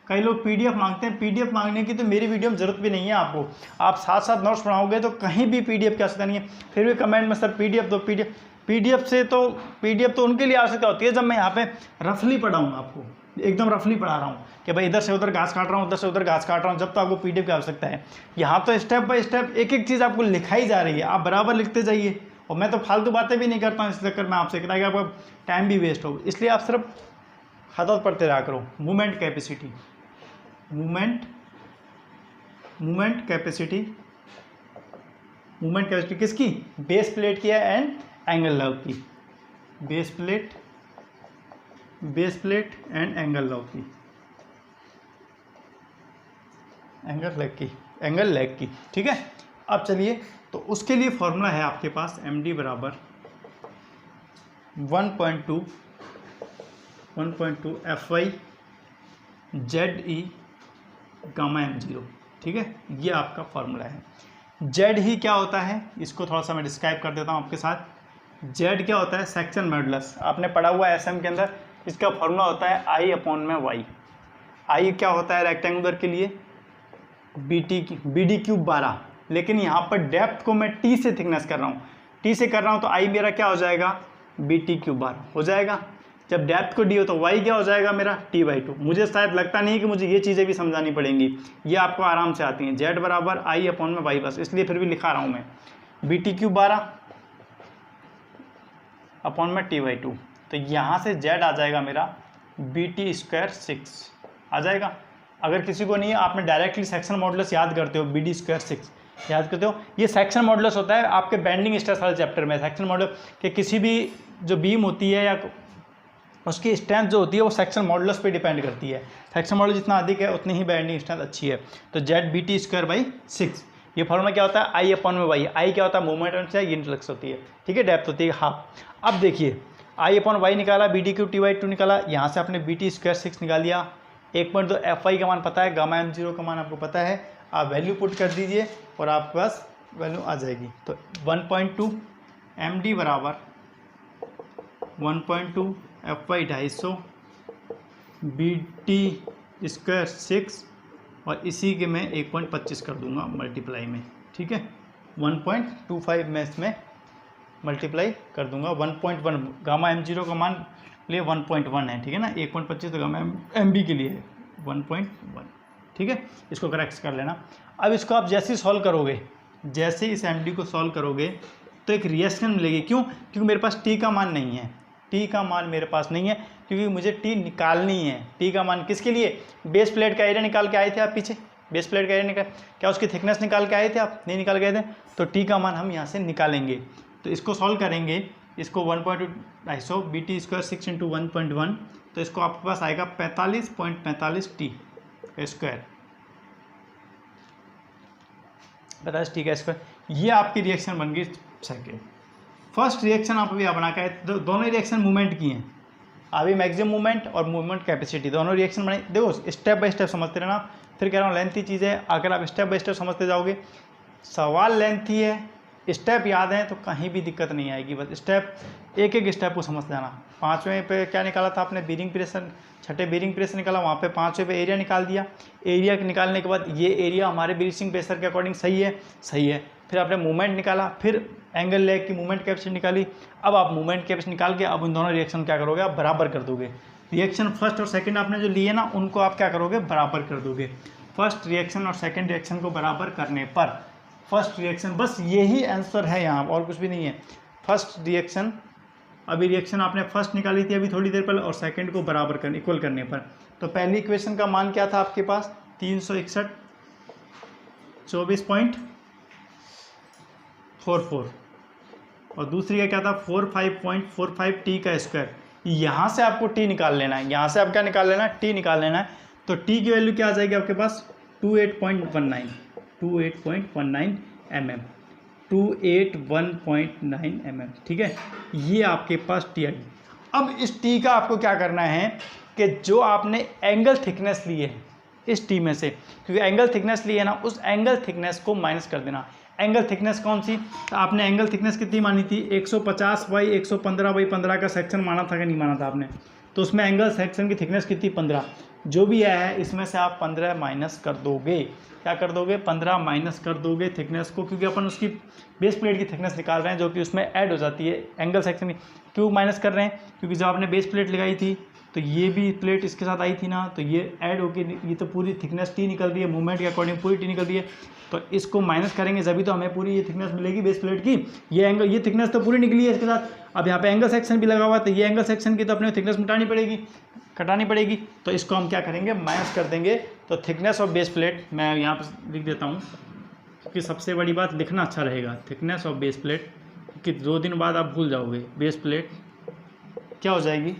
S1: कई लोग पीडीएफ मांगते हैं, पीडीएफ मांगने की तो मेरी वीडियो में ज़रूरत भी नहीं है आपको, आप साथ साथ नोट्स बनाओगे तो कहीं भी पीडीएफ की आवश्यकता नहीं है। फिर भी कमेंट में सर पीडीएफ दो, पीडीएफ तो उनके लिए आवश्यकता होती है जब मैं यहाँ पे रफली पढ़ाऊँ, आपको एकदम रफली पढ़ा रहा हूँ कि भाई इधर से उधर घास काट रहा हूँ, उधर से उधर घास काट रहा हूँ, जब तो आपको पीडीएफ की आवश्यकता है। यहाँ तो स्टेप बाय स्टेप एक एक चीज़ आपको लिखाई जा रही है, आप बराबर लिखते जाइए, और मैं तो फालतू बातें भी नहीं करता हूँ इस चक्कर में आपसे, कि आपका टाइम भी वेस्ट हो, इसलिए आप सिर्फ हाथ पढ़ते रहा करो। मूवमेंट कैपेसिटी, मूवमेंट कैपेसिटी किसकी? बेस प्लेट की है एंड एंगल लॉ की, base plate and angle law की, एंगल लेग की, ठीक है। अब चलिए, तो उसके लिए फॉर्मूला है आपके पास md बराबर 1.2 FY ZE गामा m0, ठीक है, ये आपका फॉर्मूला है। जेड ही क्या होता है, इसको थोड़ा सा मैं डिस्क्राइब कर देता हूँ आपके साथ। जेड क्या होता है? सेक्शन मॉडुलस, आपने पढ़ा हुआ है एसएम के अंदर, इसका फॉर्मूला होता है I/y। आई क्या होता है रेक्टेंगुलर के लिए? BD³ 12, लेकिन यहाँ पर डेप्थ को मैं T से थिकनेस कर रहा हूँ, T से कर रहा हूँ, तो I मेरा क्या हो जाएगा? BT³ 12 हो जाएगा। जब डेप्थ को D हो तो Y क्या हो जाएगा मेरा? T/2। मुझे शायद लगता नहीं कि मुझे ये चीज़ें भी समझानी पड़ेंगी, ये आपको आराम से आती हैं। Z बराबर I/y बस, इसलिए फिर भी लिखा रहा हूँ मैं, BT³ 12 अपॉन में T/2, तो यहाँ से Z आ जाएगा मेरा BT² 6 आ जाएगा। अगर किसी को नहीं है, आपने डायरेक्टली सेक्शन मॉडुलस याद करते हो, BD² 6 याद करते हो, ये सेक्शन मॉडुलस होता है आपके बेंडिंग स्ट्रेस वाले चैप्टर में। सेक्शन मॉडुलस कि किसी भी जो बीम होती है या उसकी स्ट्रेंथ जो होती है वो सेक्शन मॉडुलस पे डिपेंड करती है। सेक्शन मॉडुलस जितना अधिक है उतनी ही बेंडिंग स्ट्रेंथ अच्छी है। तो ZBT²/6, ये फॉर्मूला क्या होता है? I/y। आई क्या होता है? मूवमेंट है, ये इंटलेक्स होती है, ठीक है, डेप्थ होती है हाफ। अब देखिए I/y निकाला, BD³ T/2 निकाला, यहाँ से आपने BT² 6 निकाल दिया। 1.2 FY का मान पता है, गामा m0 का मान आपको पता है, आप वैल्यू पुट कर दीजिए और आपके पास वैल्यू आ जाएगी। तो 1.2 MD बराबर 1.2 FY 250 BT² 6, और इसी के मैं 1.25 कर दूंगा मल्टीप्लाई में, ठीक है, 1.25 में इसमें मल्टीप्लाई कर दूंगा। 1.1 गामा m0 का मान लिए 1.1 है, ठीक है ना, 1.25 तो गामा MB के लिए है 1.1, ठीक है, इसको करेक्ट कर लेना। अब इसको आप जैसे ही सॉल्व करोगे, जैसे इस MD को सॉल्व करोगे तो एक रिएक्शन मिलेगी। क्यों? क्योंकि मेरे पास T का मान नहीं है, T का मान मेरे पास नहीं है, क्योंकि मुझे T निकालनी है। T का मान किसके लिए? बेस प्लेट का एरिया निकाल के आए थे आप पीछे, बेस प्लेट का एरिया निकाल, क्या उसकी थिकनेस निकाल के आए थे आप? नहीं निकाल गए थे, तो T का मान हम यहाँ से निकालेंगे। तो इसको सॉल्व करेंगे, इसको 1.2 250 BT² 6 × 1.1, तो इसको आपके पास आएगा 45.45 T² 45 T²। ये आपकी रिएक्शन बन गई सेकेंड। फर्स्ट रिएक्शन आप अभी बना के दोनों रिएक्शन मूवमेंट की हैं, अभी मैक्सिमम मूवमेंट और मूवमेंट कैपेसिटी दोनों रिएक्शन बने। देखो स्टेप बाय स्टेप समझते रहना, फिर कह रहा हूँ लेंथी चीज़ है, अगर आप स्टेप बाय स्टेप समझते जाओगे, सवाल लेंथी है, स्टेप याद है तो कहीं भी दिक्कत नहीं आएगी। बस स्टेप एक एक स्टेप को समझ जाना। 5वें पे क्या निकाला था आपने? बीरिंग प्रेशर, 6ठे बीरिंग प्रेशर निकाला, वहाँ पे 5वें पे एरिया निकाल दिया। एरिया निकालने के बाद ये एरिया हमारे ब्रीचिंग प्रेशर के अकॉर्डिंग सही है, सही है। फिर आपने मूवमेंट निकाला, फिर एंगल लेग की मूवमेंट कैपेसिटी निकाली। अब आप मूवमेंट कैपेसिटी निकाल के अब उन दोनों रिएक्शन क्या करोगे? आप बराबर कर दोगे। रिएक्शन फर्स्ट और सेकंड आपने जो लिए ना, उनको आप क्या करोगे? बराबर कर दोगे। फर्स्ट रिएक्शन और सेकंड रिएक्शन को बराबर करने पर फर्स्ट रिएक्शन, बस यही आंसर है यहाँ, और कुछ भी नहीं है। फर्स्ट रिएक्शन, अभी रिएक्शन आपने फर्स्ट निकाली थी अभी थोड़ी देर पहले, और सेकंड को बराबर करने, इक्वल करने पर, तो पहली इक्वेशन का मान क्या था आपके पास? 361 24.44, और दूसरी का क्या था? 45.45 T²। यहाँ से आपको T निकाल लेना है, यहाँ से आप क्या निकाल लेना है? T निकाल लेना है। तो T की वैल्यू क्या आ जाएगी आपके पास? 28.19 mm, 281.9 mm, ठीक है, ये आपके पास T आई। अब इस T का आपको क्या करना है कि जो आपने एंगल थिकनेस ली है इस T में से, क्योंकि एंगल थिकनेस ली है ना, उस एंगल थिकनेस को माइनस कर देना। एंगल थिकनेस कौन सी, तो आपने एंगल थिकनेस कितनी मानी थी, 150 बाई 115 बाई 15 का सेक्शन माना था कि नहीं माना था आपने, तो उसमें एंगल सेक्शन की थिकनेस कितनी 15, जो भी आया है इसमें से आप 15 माइनस कर दोगे, क्या कर दोगे 15 माइनस कर दोगे थिकनेस को, क्योंकि अपन उसकी बेस प्लेट की थिकनेस निकाल रहे हैं जो कि उसमें ऐड हो जाती है एंगल सेक्शन की। क्यों माइनस कर रहे हैं, क्योंकि जब आपने बेस प्लेट लगाई थी तो ये भी प्लेट इसके साथ आई थी ना, तो ये ऐड होके ये तो पूरी थिकनेस टी निकल रही है, मूवमेंट के अकॉर्डिंग पूरी टी निकल रही है, तो इसको माइनस करेंगे जभी तो हमें पूरी ये थिकनेस मिलेगी बेस प्लेट की। ये एंगल, ये थिकनेस तो पूरी निकली है इसके साथ, अब यहाँ पे एंगल सेक्शन भी लगा हुआ है, तो ये एंगल सेक्शन की तो अपने थिकनेस घटानी पड़ेगी, तो इसको हम क्या करेंगे माइनस कर देंगे। तो थिकनेस ऑफ बेस प्लेट मैं यहाँ पर लिख देता हूँ, क्योंकि सबसे बड़ी बात लिखना अच्छा रहेगा, थिकनेस ऑफ बेस प्लेट, कि 2 दिन बाद आप भूल जाओगे। बेस प्लेट क्या हो जाएगी,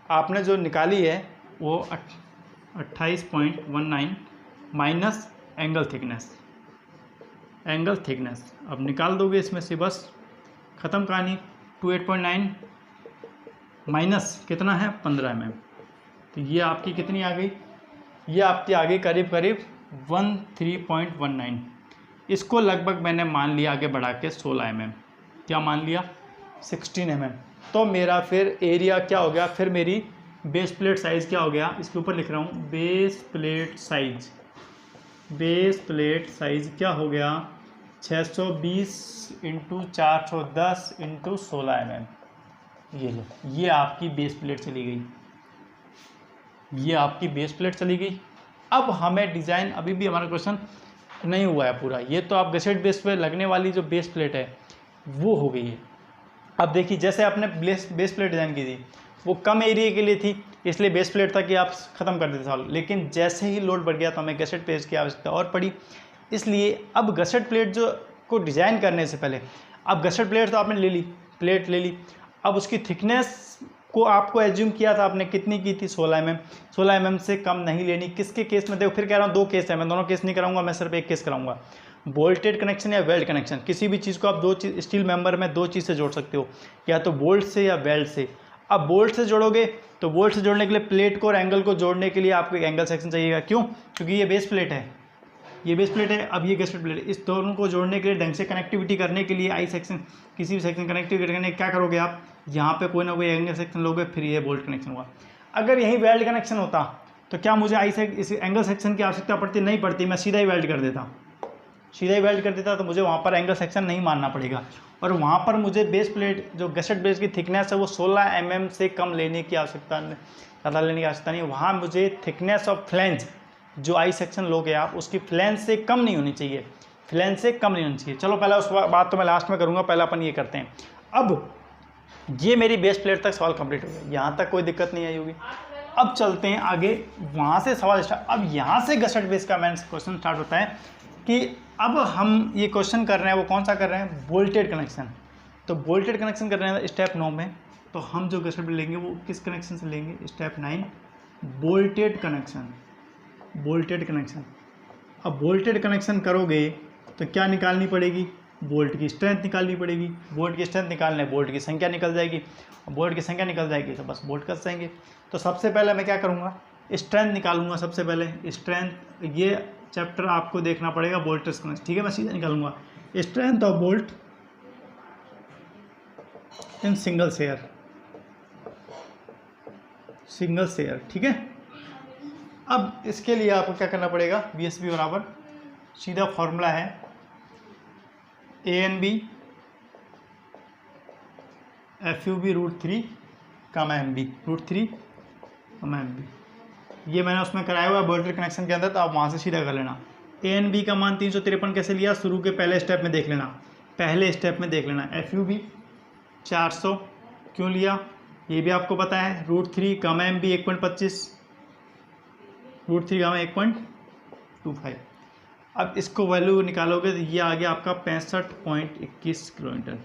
S1: आपने जो निकाली है वो 28.19 माइनस एंगल थिकनेस, अब निकाल दोगे इसमें से, बस ख़त्म कहानी। 28.9 माइनस कितना है 15 mm, तो ये आपकी कितनी आ गई, ये आपकी आ गई करीब करीब 13.19। इसको लगभग मैंने मान लिया आगे बढ़ा के 16 mm, क्या मान लिया 16 mm। तो मेरा फिर एरिया क्या हो गया, फिर मेरी बेस प्लेट साइज़ क्या हो गया, इसके ऊपर लिख रहा हूँ बेस प्लेट साइज़ क्या हो गया 620 इंटू 410 इंटू 16 mm। ये लो, ये आपकी बेस प्लेट चली गई, अब हमें डिज़ाइन, अभी भी हमारा क्वेश्चन नहीं हुआ है पूरा, ये तो आप गसेट बेस पे लगने वाली जो बेस प्लेट है वो हो गई है। अब देखिए जैसे आपने बेस प्लेट डिज़ाइन की थी वो कम एरिया के लिए थी, इसलिए बेस प्लेट था कि आप ख़त्म कर देते सवाल, लेकिन जैसे ही लोड बढ़ गया तो हमें गसेट प्लेट की आवश्यकता और पड़ी, इसलिए अब गसेट प्लेट जो को डिज़ाइन करने से पहले, अब गसेट प्लेट तो आपने प्लेट ले ली, अब उसकी थिकनेस को आपको एज्यूम किया था आपने कितनी की थी 16 mm, 16 mm से कम नहीं लेनी। किसके केस में, देखो फिर कह रहा हूँ 2 केस है, मैं दोनों केस नहीं कराऊंगा, मैं सिर्फ एक केस कराऊंगा, बोल्टेड कनेक्शन या वेल्ड कनेक्शन। किसी भी चीज़ को आप 2 चीज़ स्टील मेंबर में 2 चीज़ से जोड़ सकते हो, या तो बोल्ट से या वेल्ड से। अब बोल्ट से जोड़ोगे तो बोल्ट से जोड़ने के लिए प्लेट को और एंगल को जोड़ने के लिए आपको एक एंगल सेक्शन चाहिएगा, क्यों, क्योंकि ये बेस प्लेट है, अब ये गसेट प्लेट, इस दोनों को जोड़ने के लिए ढंग से कनेक्टिविटी करने के लिए आई सेक्शन, किसी भी सेक्शन कनेक्टिविटी करने क्या करोगे आप, यहाँ पे कोई ना कोई एंगल सेक्शन लोगे, फिर ये बोल्ट कनेक्शन हुआ। अगर यही वेल्ड कनेक्शन होता तो क्या मुझे इस एंगल सेक्शन की आवश्यकता पड़ती, नहीं पड़ती, मैं सीधा ही वेल्ड कर देता, तो मुझे वहाँ पर एंगल सेक्शन नहीं मानना पड़ेगा, और वहाँ पर मुझे बेस प्लेट जो गसेट बेस की थिकनेस है वो 16 mm से कम लेने की आवश्यकता नहीं, वहाँ मुझे थिकनेस ऑफ फ्लैंज जो आई सेक्शन लोगे आप उसकी फ्लैंज से कम नहीं होनी चाहिए, चलो पहले उस बात तो मैं लास्ट में करूँगा, पहले अपन ये करते हैं। अब ये मेरी बेस प्लेट तक सवाल कंप्लीट हो गया, यहाँ तक कोई दिक्कत नहीं आई होगी। अब चलते हैं आगे, वहाँ से सवाल स्टार्ट, अब यहाँ से गसेट बेस का मेन क्वेश्चन स्टार्ट होता है कि अब हम ये क्वेश्चन कर रहे हैं, वो कौन सा कर रहे हैं, बोल्टेड कनेक्शन। तो बोल्टेड कनेक्शन कर रहे हैं स्टेप 9 में, तो हम जो गसेट लेंगे वो किस कनेक्शन से लेंगे, स्टेप 9 बोल्टेड कनेक्शन। अब बोल्टेड कनेक्शन करोगे तो क्या निकालनी पड़ेगी, बोल्ट की स्ट्रेंथ निकालनी पड़ेगी, बोल्ट की स्ट्रेंथ निकालने बोल्ट की संख्या निकल जाएगी, बोल्ट की संख्या निकल जाएगी तो बस बोल्ट कस जाएंगे। तो सबसे पहले मैं क्या करूँगा, स्ट्रेंथ निकालूंगा, सबसे पहले स्ट्रेंथ, ये चैप्टर आपको देखना पड़ेगा बोल्टेड कनेक्शन, ठीक है, मैं सीधा निकालूंगा strength of bolt in single share, ठीक है। अब इसके लिए आपको क्या करना पड़ेगा, VSB बराबर सीधा फॉर्मूला है ANB FUB √3 MB, ये मैंने उसमें कराया हुआ है बोल्टेड कनेक्शन के अंदर, तो आप वहाँ से सीधा कर लेना। ANB का मान 353 कैसे लिया, शुरू के पहले स्टेप में देख लेना, FUB 400 क्यों लिया ये भी आपको पता है, √3 MB 1.25, √3 1.25। अब इसको वैल्यू निकालोगे तो ये आ गया आपका 65.21 किलोमीटर।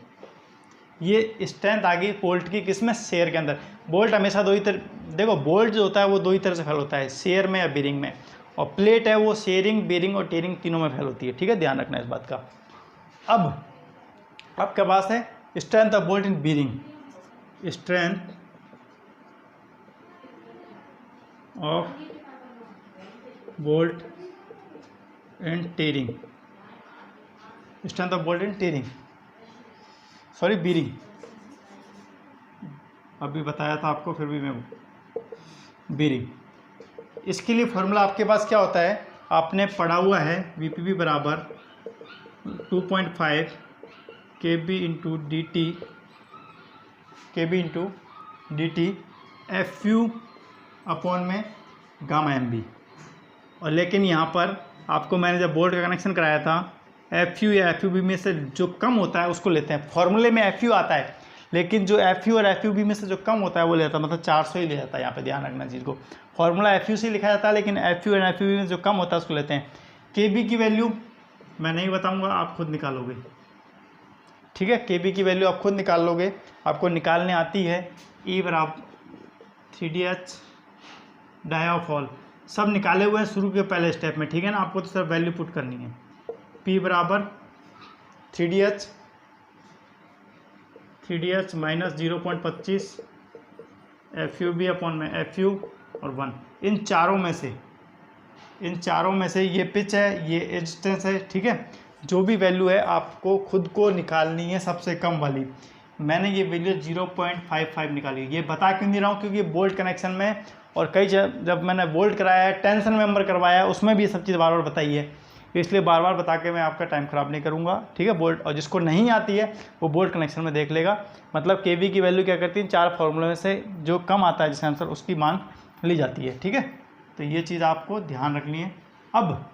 S1: ये स्ट्रेंथ आ गई बोल्ट की, किसमें, शेयर के अंदर। बोल्ट हमेशा 2 ही तरह, देखो बोल्ट जो होता है वो 2 ही तरह से फैल होता है, शेयर में या बेरिंग में, और प्लेट है वो शेयरिंग, बेरिंग और टेयरिंग तीनों में फैल होती है, ठीक है, ध्यान रखना इस बात का। अब आपके पास है strength of bolt in bearing, strength of bolt and tearing, strength of bolt in tearing, sorry bearing, अभी बताया था आपको, फिर भी मैं बीरिंग। इसके लिए फॉर्मूला आपके पास क्या होता है, आपने पढ़ा हुआ है VPB बराबर 2.5 KB into D T FU upon में गामा MB। और लेकिन यहाँ पर आपको मैंने जब बोल्ट का कनेक्शन कराया था, FU या FUB में से जो कम होता है उसको लेते हैं। फॉर्मूले में FU आता है, लेकिन जो FU और FUB में से जो कम होता है वो लेता है, मतलब 400 ही ले जाता है। यहाँ पे ध्यान रखना चीज़ को, फॉर्मूला FU से लिखा जाता है, लेकिन FU और FUB में जो कम होता है उसको लेते हैं। KB की वैल्यू मैं नहीं बताऊँगा, आप खुद निकालोगे, ठीक है। KB की वैल्यू आप खुद निकाल लोगे, आपको निकालने आती है। E बराबर 3DH डायाफॉल, सब निकाले हुए हैं शुरू के पहले स्टेप में, ठीक है ना। आपको तो सिर्फ वैल्यू पुट करनी है। P बराबर 3DH माइनस 0.25 FUB अपॉन में FU और 1। इन चारों में से ये पिच है, ये रेजिस्टेंस है, ठीक है। जो भी वैल्यू है आपको खुद को निकालनी है, सबसे कम वाली। मैंने ये वैल्यू 0.55 निकाली। ये बता क्यों नहीं रहा हूँ, क्योंकि बोल्ट कनेक्शन में और कई जब मैंने बोल्ट कराया है, टेंशन मेंबर करवाया है, उसमें भी ये सब चीज़ बार बार बताई है, इसलिए बार बार बता के मैं आपका टाइम ख़राब नहीं करूँगा, ठीक है। बोल्ट, और जिसको नहीं आती है वो बोल्ट कनेक्शन में देख लेगा। मतलब KB की वैल्यू क्या करती है, 4 फार्मूले में से जो कम आता है जिसका आंसर, उसकी मान ली जाती है, ठीक है। तो ये चीज़ आपको ध्यान रखनी है। अब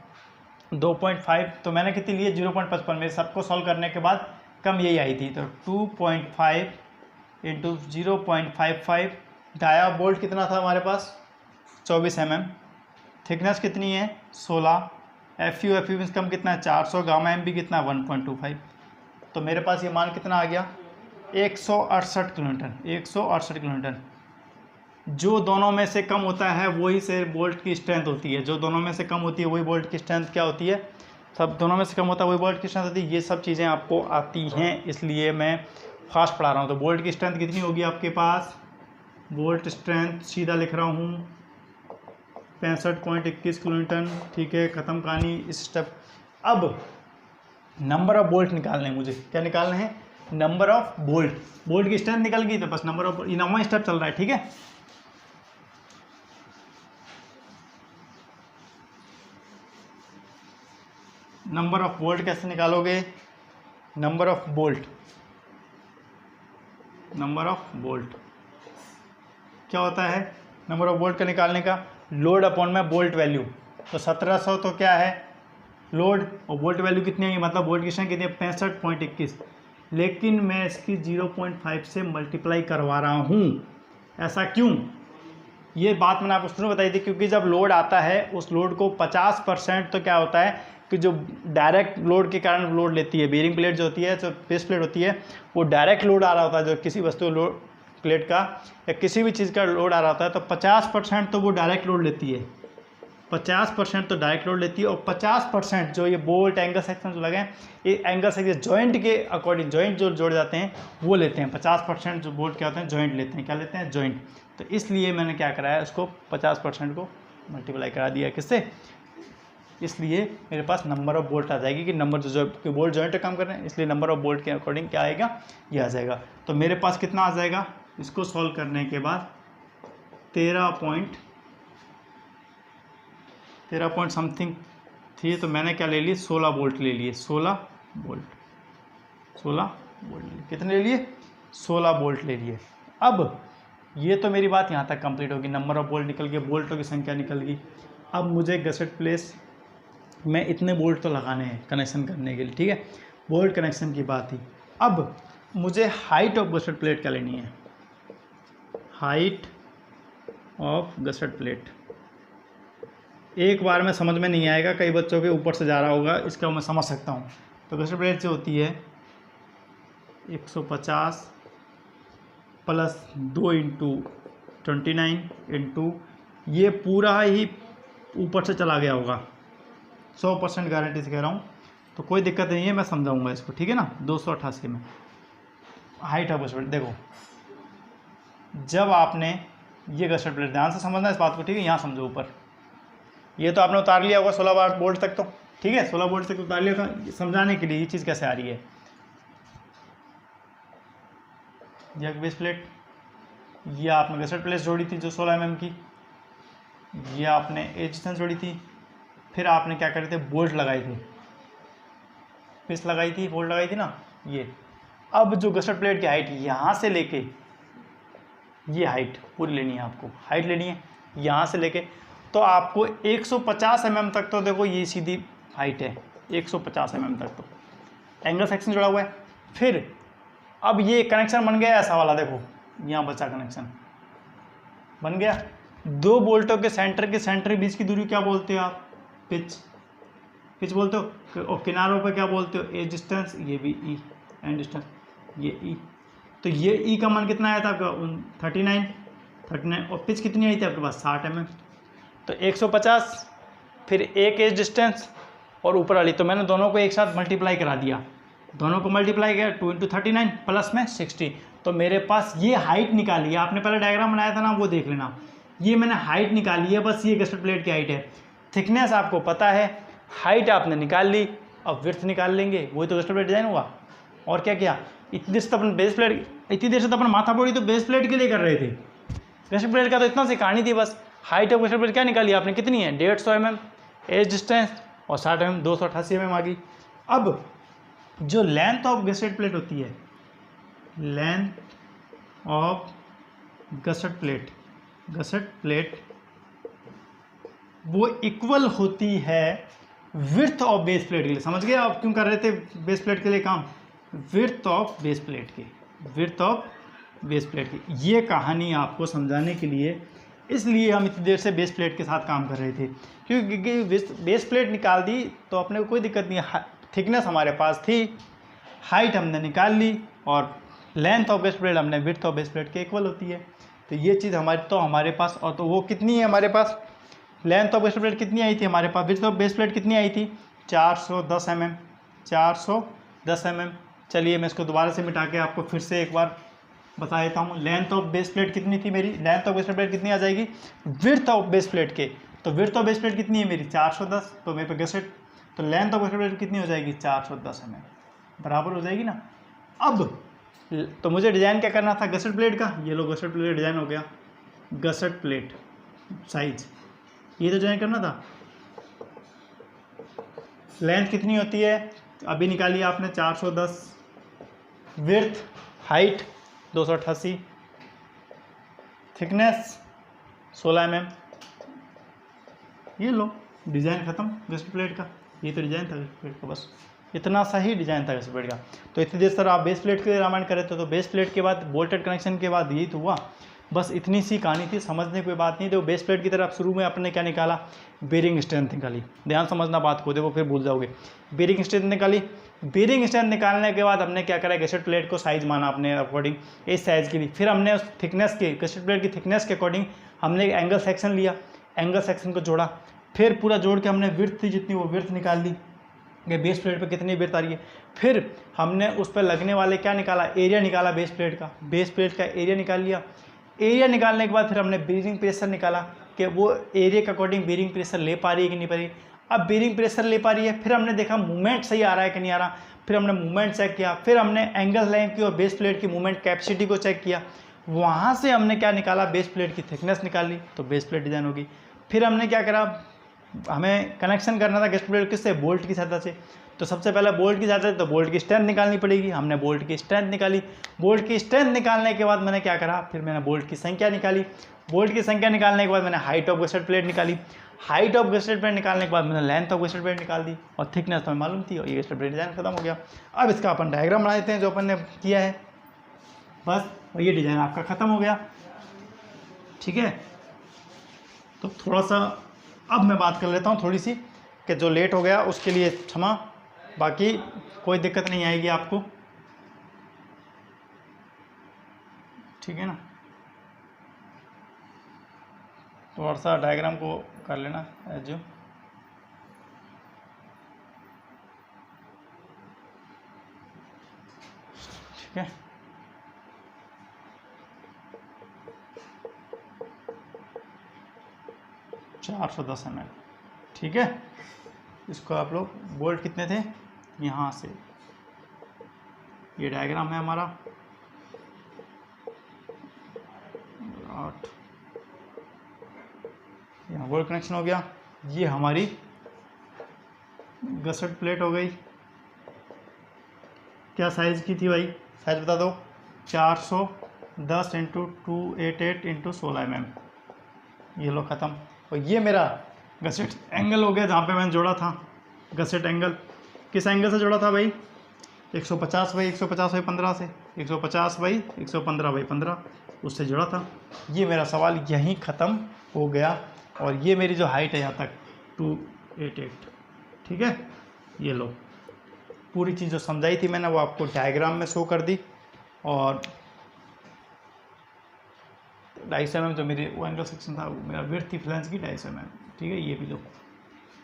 S1: 2.5 तो मैंने कितनी ली है, 0.55। मेरे सबको सॉल्व करने के बाद कम यही आई थी, तो 2.5 इंटू 0.55। डाया बोल्ट कितना था हमारे पास, 24 mm। थिकनेस कितनी है, 16। FU में कम कितना है, 400। गामा MB कितना, 1.25। तो मेरे पास ये मान कितना आ गया, 168 किलोमीटर। 168 किलोमीटर। जो दोनों में से कम होता है वही से बोल्ट की स्ट्रेंथ होती है, जो दोनों में से कम होती है वही बोल्ट की स्ट्रेंथ क्या होती है, सब दोनों में से कम होता है वही बोल्ट की स्ट्रेंथ होती है। ये सब चीज़ें आपको आती हैं, इसलिए मैं फास्ट पढ़ा रहा हूँ। तो बोल्ट की स्ट्रेंथ कितनी होगी आपके पास, बोल्ट स्ट्रेंथ सीधा लिख रहा हूँ 65.21 किलोमीटर, ठीक है। ख़त्म कहानी इस स्टेप। अब नंबर ऑफ बोल्ट निकालने हैं मुझे, क्या निकालने हैं, नंबर ऑफ बोल्ट। बोल्ट की स्ट्रेंथ निकल गई तो बस नंबर ऑफ, ये 9वां स्टेप चल रहा है, ठीक है। नंबर ऑफ बोल्ट कैसे निकालोगे, नंबर ऑफ बोल्ट क्या होता है, नंबर ऑफ बोल्ट का निकालने का, लोड अपॉन में बोल्ट वैल्यू। तो 1700 तो क्या है लोड, और बोल्ट वैल्यू कितनी है, मतलब बोल्ट की स्ट्रेंथ कितनी है, 65.21। लेकिन मैं इसकी 0.5 से मल्टीप्लाई करवा रहा हूँ। ऐसा क्यों, ये बात मैंने आपको शुरू में बताई थी, क्योंकि जब लोड आता है उस लोड को 50% तो क्या होता है कि जो डायरेक्ट लोड के कारण लोड लेती है, बेरिंग प्लेट जो होती है, जो बेस प्लेट होती है, वो डायरेक्ट लोड आ रहा होता है, जो किसी वस्तु लोड प्लेट का या किसी भी चीज़ का लोड आ रहा होता है, तो 50% तो वो डायरेक्ट लोड लेती है, 50% तो डायरेक्ट लोड लेती है। और 50% जो ये बोल्ट एंगल सेक्शन जो लगे हैं, ये एंगल सेक्शन जॉइंट के अकॉर्डिंग, जॉइंट जो जोड़ जाते हैं वो लेते हैं। 50% जो बोल्ट क्या होते हैं, जॉइंट लेते हैं, क्या लेते हैं, जॉइंट। तो इसलिए मैंने क्या कराया, उसको 50% को मल्टीप्लाई करा दिया, किससे, इसलिए मेरे पास नंबर ऑफ बोल्ट आ जाएगी कि नंबर जो बोल्ट जॉइंट काम कर रहे हैं, इसलिए नंबर ऑफ बोल्ट के अकॉर्डिंग क्या आएगा, ये आ जाएगा। तो मेरे पास कितना आ जाएगा, इसको सॉल्व करने के बाद 13 पॉइंट समथिंग थी। तो मैंने क्या ले लिए, 16 बोल्ट ले लिए, 16 बोल्ट कितने ले लिए, 16 बोल्ट ले लिए। अब ये तो मेरी बात यहाँ तक कंप्लीट होगी, नंबर ऑफ बोल्ट निकल गए, बोल्टों की संख्या निकल गई। अब मुझे गसेट प्लेस में इतने बोल्ट तो लगाने हैं कनेक्शन करने के लिए, ठीक है। बोल्ट कनेक्शन की बात थी। अब मुझे हाइट ऑफ गसेट प्लेट क्या लेनी है, हाइट ऑफ गसेट प्लेट। एक बार में समझ में नहीं आएगा, कई बच्चों के ऊपर से जा रहा होगा, इसका मैं समझ सकता हूँ। तो गसेट प्लेट जो होती है 150 प्लस 2 इंटू 29 इंटू, ये पूरा ही ऊपर से चला गया होगा, 100% गारंटी से कह रहा हूँ। तो कोई दिक्कत नहीं है, मैं समझाऊंगा इसको, ठीक है ना। 288 में हाइट ऑफ गसेट प्लेट, देखो जब आपने ये गसेट प्लेट, ध्यान से समझना इस बात को, ठीक है। यहाँ समझो, ऊपर ये तो आपने उतार लिया होगा 16 बार बोल्ट तक, तो ठीक है, 16 वोल्ट तक उतार लिया था समझाने के लिए ये चीज़ कैसे आ रही है। यह बेस प्लेट, ये आपने गसट प्लेट जोड़ी थी जो 16 mm की, ये आपने रेजिस्टेंस जोड़ी थी, फिर आपने क्या करे थे, बोल्ट लगाई थी, पिस लगाई थी, बोल्ट लगाई थी ना ये। अब जो गसट प्लेट की हाइट यहाँ से लेके ये हाइट पूरी लेनी है, आपको हाइट लेनी है यहाँ से लेके, तो आपको 150 mm तक, तो देखो ये सीधी हाइट है 150 mm तक, तो एंगल सेक्शन जुड़ा हुआ है। फिर अब ये कनेक्शन बन गया ऐसा वाला, देखो यहाँ बचा कनेक्शन बन गया। दो बोल्टों के सेंटर के बीच की दूरी क्या बोलते हो आप, पिच, पिच बोलते हो। और किनारों पर क्या बोलते हो, ए डिस्टेंस, ये भी ई, एंड डिस्टेंस ये ई। तो ये ई का मान कितना आया था आपका 39, और पिच कितनी आई थी आपके पास 60 mm। तो 150, फिर एक एज डिस्टेंस और ऊपर वाली, तो मैंने दोनों को एक साथ मल्टीप्लाई करा दिया, दोनों को मल्टीप्लाई किया 2 × 39 प्लस में 60, तो मेरे पास ये हाइट निकाली है। आपने पहले डायग्राम बनाया था ना, वो देख लेना, ये मैंने हाइट निकाली है, बस ये गसट प्लेट की हाइट है। थिकनेस आपको पता है, हाइट आपने निकाल ली, अब विड्थ निकाल लेंगे, वही तो गसट प्लेट डिजाइन हुआ। और क्या किया, इतनी देर से तो अपन बेस प्लेट, इतनी देर से तो अपन माथा बोड़ी तो बेस प्लेट के लिए कर रहे थे, गसट प्लेट का तो इतना सी कहानी थी बस। हाइट ऑफ गसट प्लेट क्या निकाली आपने, कितनी है 150 mm, एज डिस्टेंस और 60 mm, 288 mm आ गई। अब जो लेंथ ऑफ गसट प्लेट होती है, लेंथ ऑफ गसट प्लेट, गसट प्लेट वो इक्वल होती है विड्थ ऑफ बेस प्लेट के लिए। समझ गए आप क्यों कर रहे थे बेस प्लेट के लिए काम, विड्थ ऑफ बेस प्लेट के, विड्थ ऑफ बेस प्लेट की। ये कहानी आपको समझाने के लिए, इसलिए हम इतनी देर से बेस प्लेट के साथ काम कर रहे थे, क्योंकि बेस प्लेट निकाल दी तो अपने को कोई दिक्कत नहीं है, थिकनेस हमारे पास थी, हाइट हमने निकाल ली, और लेंथ ऑफ बेस प्लेट हमने विड्थ ऑफ बेस प्लेट के इक्वल होती है। तो ये चीज़ हमारे पास, और तो वो कितनी है हमारे पास, लेंथ ऑफ बेस प्लेट कितनी आई थी हमारे पास, विड्थ ऑफ बेस प्लेट कितनी आई थी 410 mm, 410 mm। चलिए मैं इसको दोबारा से मिटा के आपको फिर से एक बार बता देता हूँ। लेंथ ऑफ बेस प्लेट कितनी थी मेरी, लेंथ ऑफ बेस प्लेट कितनी आ जाएगी विड्थ ऑफ बेस प्लेट के, तो विड्थ ऑफ बेस प्लेट कितनी है मेरी 410, तो मेरे पे गसट, तो लेंथ ऑफ बेस प्लेट कितनी हो जाएगी 410 mm, बराबर हो जाएगी ना। अब तो मुझे डिज़ाइन क्या करना था गसट प्लेट का, ये लो गसट प्लेट डिज़ाइन हो गया, गसट प्लेट साइज ये तो डिज़ाइन करना था। लेंथ कितनी होती है अभी निकाली आपने 410, विड्थ हाइट 288, थिकनेस 16 mm, ये लो डिज़ाइन ख़त्म गसट प्लेट का। ये तो डिज़ाइन था गसट प्लेट का, बस इतना सा ही डिज़ाइन था गसट प्लेट का। तो इतनी देर सर आप बेस प्लेट के लिए रामायण करे थे, तो बेस प्लेट के बाद बोल्टेड कनेक्शन के बाद यही तो हुआ, बस इतनी सी कहानी थी, समझने की कोई बात नहीं। देखो बेस प्लेट की तरफ शुरू में आपने क्या निकाला, बेरिंग स्ट्रेंथ निकाली, ध्यान समझना बात को, देखो फिर भूल जाओगे। बेरिंग स्ट्रेंथ निकाली, बेरिंग स्ट्रेंथ निकालने के बाद हमने क्या करा, गसट प्लेट को साइज माना अपने अकॉर्डिंग, इस साइज़ के लिए। फिर हमने उस थिकनेस के, गसट प्लेट की थिकनेस के अकॉर्डिंग हमने एक एंगल सेक्शन लिया, एंगल सेक्शन को जोड़ा, फिर पूरा जोड़ के हमने विड्थ थी जितनी वो विड्थ निकाल ली, ये बेस प्लेट पे कितनी विड्थ आ रही है। फिर हमने उस पर लगने वाले क्या निकाला, एरिया निकाला बेस प्लेट का, बेस प्लेट का एरिया निकाल लिया। एरिया निकालने के बाद फिर हमने बेरिंग प्रेशर निकाला कि वो एरिया के अकॉर्डिंग बेरिंग प्रेशर ले पा रही है कि नहीं पा रही। अब बेरिंग प्रेशर ले पा रही है, फिर हमने देखा मूवमेंट सही आ रहा है कि नहीं आ रहा, फिर हमने मूवमेंट चेक किया, फिर हमने एंगल लेंथ की और बेस प्लेट की मूवमेंट कैपेसिटी को चेक किया, वहाँ से हमने क्या निकाला, बेस प्लेट की थिकनेस निकाली, तो बेस प्लेट डिज़ाइन होगी। फिर हमने क्या करा, हमें कनेक्शन करना था गसट प्लेट किससे, बोल्ट की सहायता से। तो सबसे पहले बोल्ट की सहायता से, तो बोल्ट की स्ट्रेंथ निकालनी पड़ेगी, हमने बोल्ट की स्ट्रेंथ निकाली। बोल्ट की स्ट्रेंथ निकालने के बाद मैंने क्या करा, फिर मैंने बोल्ट की संख्या निकाली। बोल्ट की संख्या निकालने के बाद मैंने हाइट ऑफ गसट प्लेट निकाली। हाइट ऑफ गसट प्लेट निकालने के बाद मैंने लेंथ ऑफ गसट प्लेट निकाल दी, और थिकनेस तो हमें मालूम थी, और ये गसट प्लेट डिज़ाइन खत्म हो गया। अब इसका अपन डायग्राम बना देते हैं जो अपन ने किया है, बस, और ये डिज़ाइन आपका ख़त्म हो गया। ठीक है, तो थोड़ा सा अब मैं बात कर लेता हूँ थोड़ी सी, कि जो लेट हो गया उसके लिए क्षमा, बाकी कोई दिक्कत नहीं आएगी आपको, ठीक है ना। थोड़ा सा डायग्राम को कर लेना एज यू, ठीक है। $410 ml, ठीक है। इसको आप लोग बोल्ट कितने थे, यहाँ से, ये डायग्राम है हमारा 8, यहाँ बोल्ट कनेक्शन हो गया। ये हमारी गसेट प्लेट हो गई। क्या साइज़ की थी भाई, साइज़ बता दो, 410 इंटू 288 इंटू 16 mm। ये लो ख़त्म। और ये मेरा गसेट एंगल हो गया जहाँ पे मैंने जोड़ा था। गसेट एंगल किस एंगल से जोड़ा था भाई, 150/150/15 से, 150/115/15 उससे जुड़ा था। ये मेरा सवाल यहीं ख़त्म हो गया। और ये मेरी जो हाइट है यहाँ तक 288, ठीक है। ये लो पूरी चीज़ जो समझाई थी मैंने वो आपको डायग्राम में शो कर दी। और 250 mm जो मेरी वो एंगल सेक्शन था, वो मेरा विड्थ थी फ्लैंज की 250 mm, ठीक है। ये भी लो।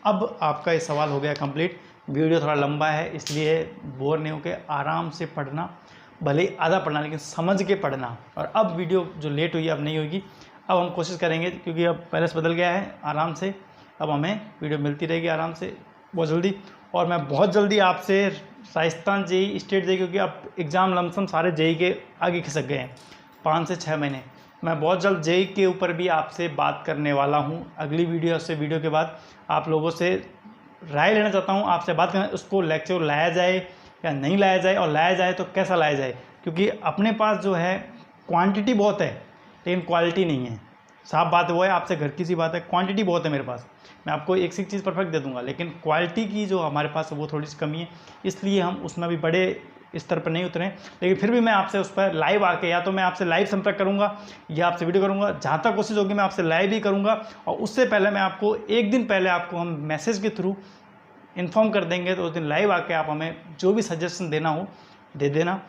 S1: अब आपका ये सवाल हो गया कंप्लीट। वीडियो थोड़ा लंबा है इसलिए बोर नहीं होकर आराम से पढ़ना, भले ही आधा पढ़ना लेकिन समझ के पढ़ना। और अब वीडियो जो लेट हुई अब नहीं होगी, अब हम कोशिश करेंगे क्योंकि अब पहले से बदल गया है आराम से, अब हमें वीडियो मिलती रहेगी आराम से बहुत जल्दी। और मैं बहुत जल्दी आपसे राजस्थान जेई स्टेट जेई, क्योंकि अब एग्ज़ाम लमसम सारे जेई के आगे खिसक गए हैं 5 से 6 महीने, मैं बहुत जल्द जेई के ऊपर भी आपसे बात करने वाला हूं। अगली वीडियो से वीडियो के बाद आप लोगों से राय लेना चाहता हूं, आपसे बात करना, उसको लेक्चर लाया जाए या नहीं लाया जाए, और लाया जाए तो कैसा लाया जाए। क्योंकि अपने पास जो है क्वांटिटी बहुत है लेकिन क्वालिटी नहीं है। साफ बात वो है, आपसे घर की सी बात है, क्वांटिटी बहुत है मेरे पास, मैं आपको एक से एक चीज़ परफेक्ट दे दूंगा, लेकिन क्वालिटी की जो हमारे पास है वो थोड़ी सी कमी है। इसलिए हम उसमें भी बड़े स्तर पर नहीं उतरे, लेकिन फिर भी मैं आपसे उस पर लाइव आके, या तो मैं आपसे लाइव संपर्क करूंगा या आपसे वीडियो करूंगा, जहाँ तक कोशिश होगी मैं आपसे लाइव ही करूंगा। और उससे पहले मैं आपको एक दिन पहले आपको हम मैसेज के थ्रू इन्फॉर्म कर देंगे, तो उस दिन लाइव आके आप हमें जो भी सजेशन देना हो दे देना,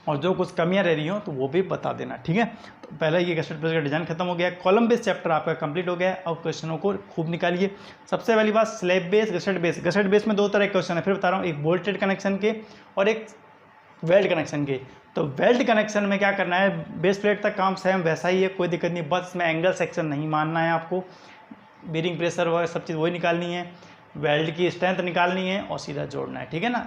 S1: और जो कुछ कमियां रह रही हो तो वो भी बता देना, ठीक है। तो पहले ये गसेट प्लेट का डिज़ाइन खत्म हो गया, कॉलम बेस चैप्टर आपका कंप्लीट हो गया है। अब क्वेश्चनों को खूब निकालिए। सबसे पहली बात, slab base, gusset base. Gusset base में 2 तरह के क्वेश्चन है, फिर बता रहा हूँ, एक बोल्टेड कनेक्शन के और एक वेल्ड कनेक्शन के। तो वेल्ड कनेक्शन में क्या करना है, बेस प्लेट तक काम सेम वैसा ही है, कोई दिक्कत नहीं, बस में एंगल सेक्शन नहीं मानना है आपको, बीरिंग प्रेशर वगैरह सब चीज़ वही निकालनी है, वेल्ड की स्ट्रेंथ निकालनी है और सीधा जोड़ना है, ठीक है ना।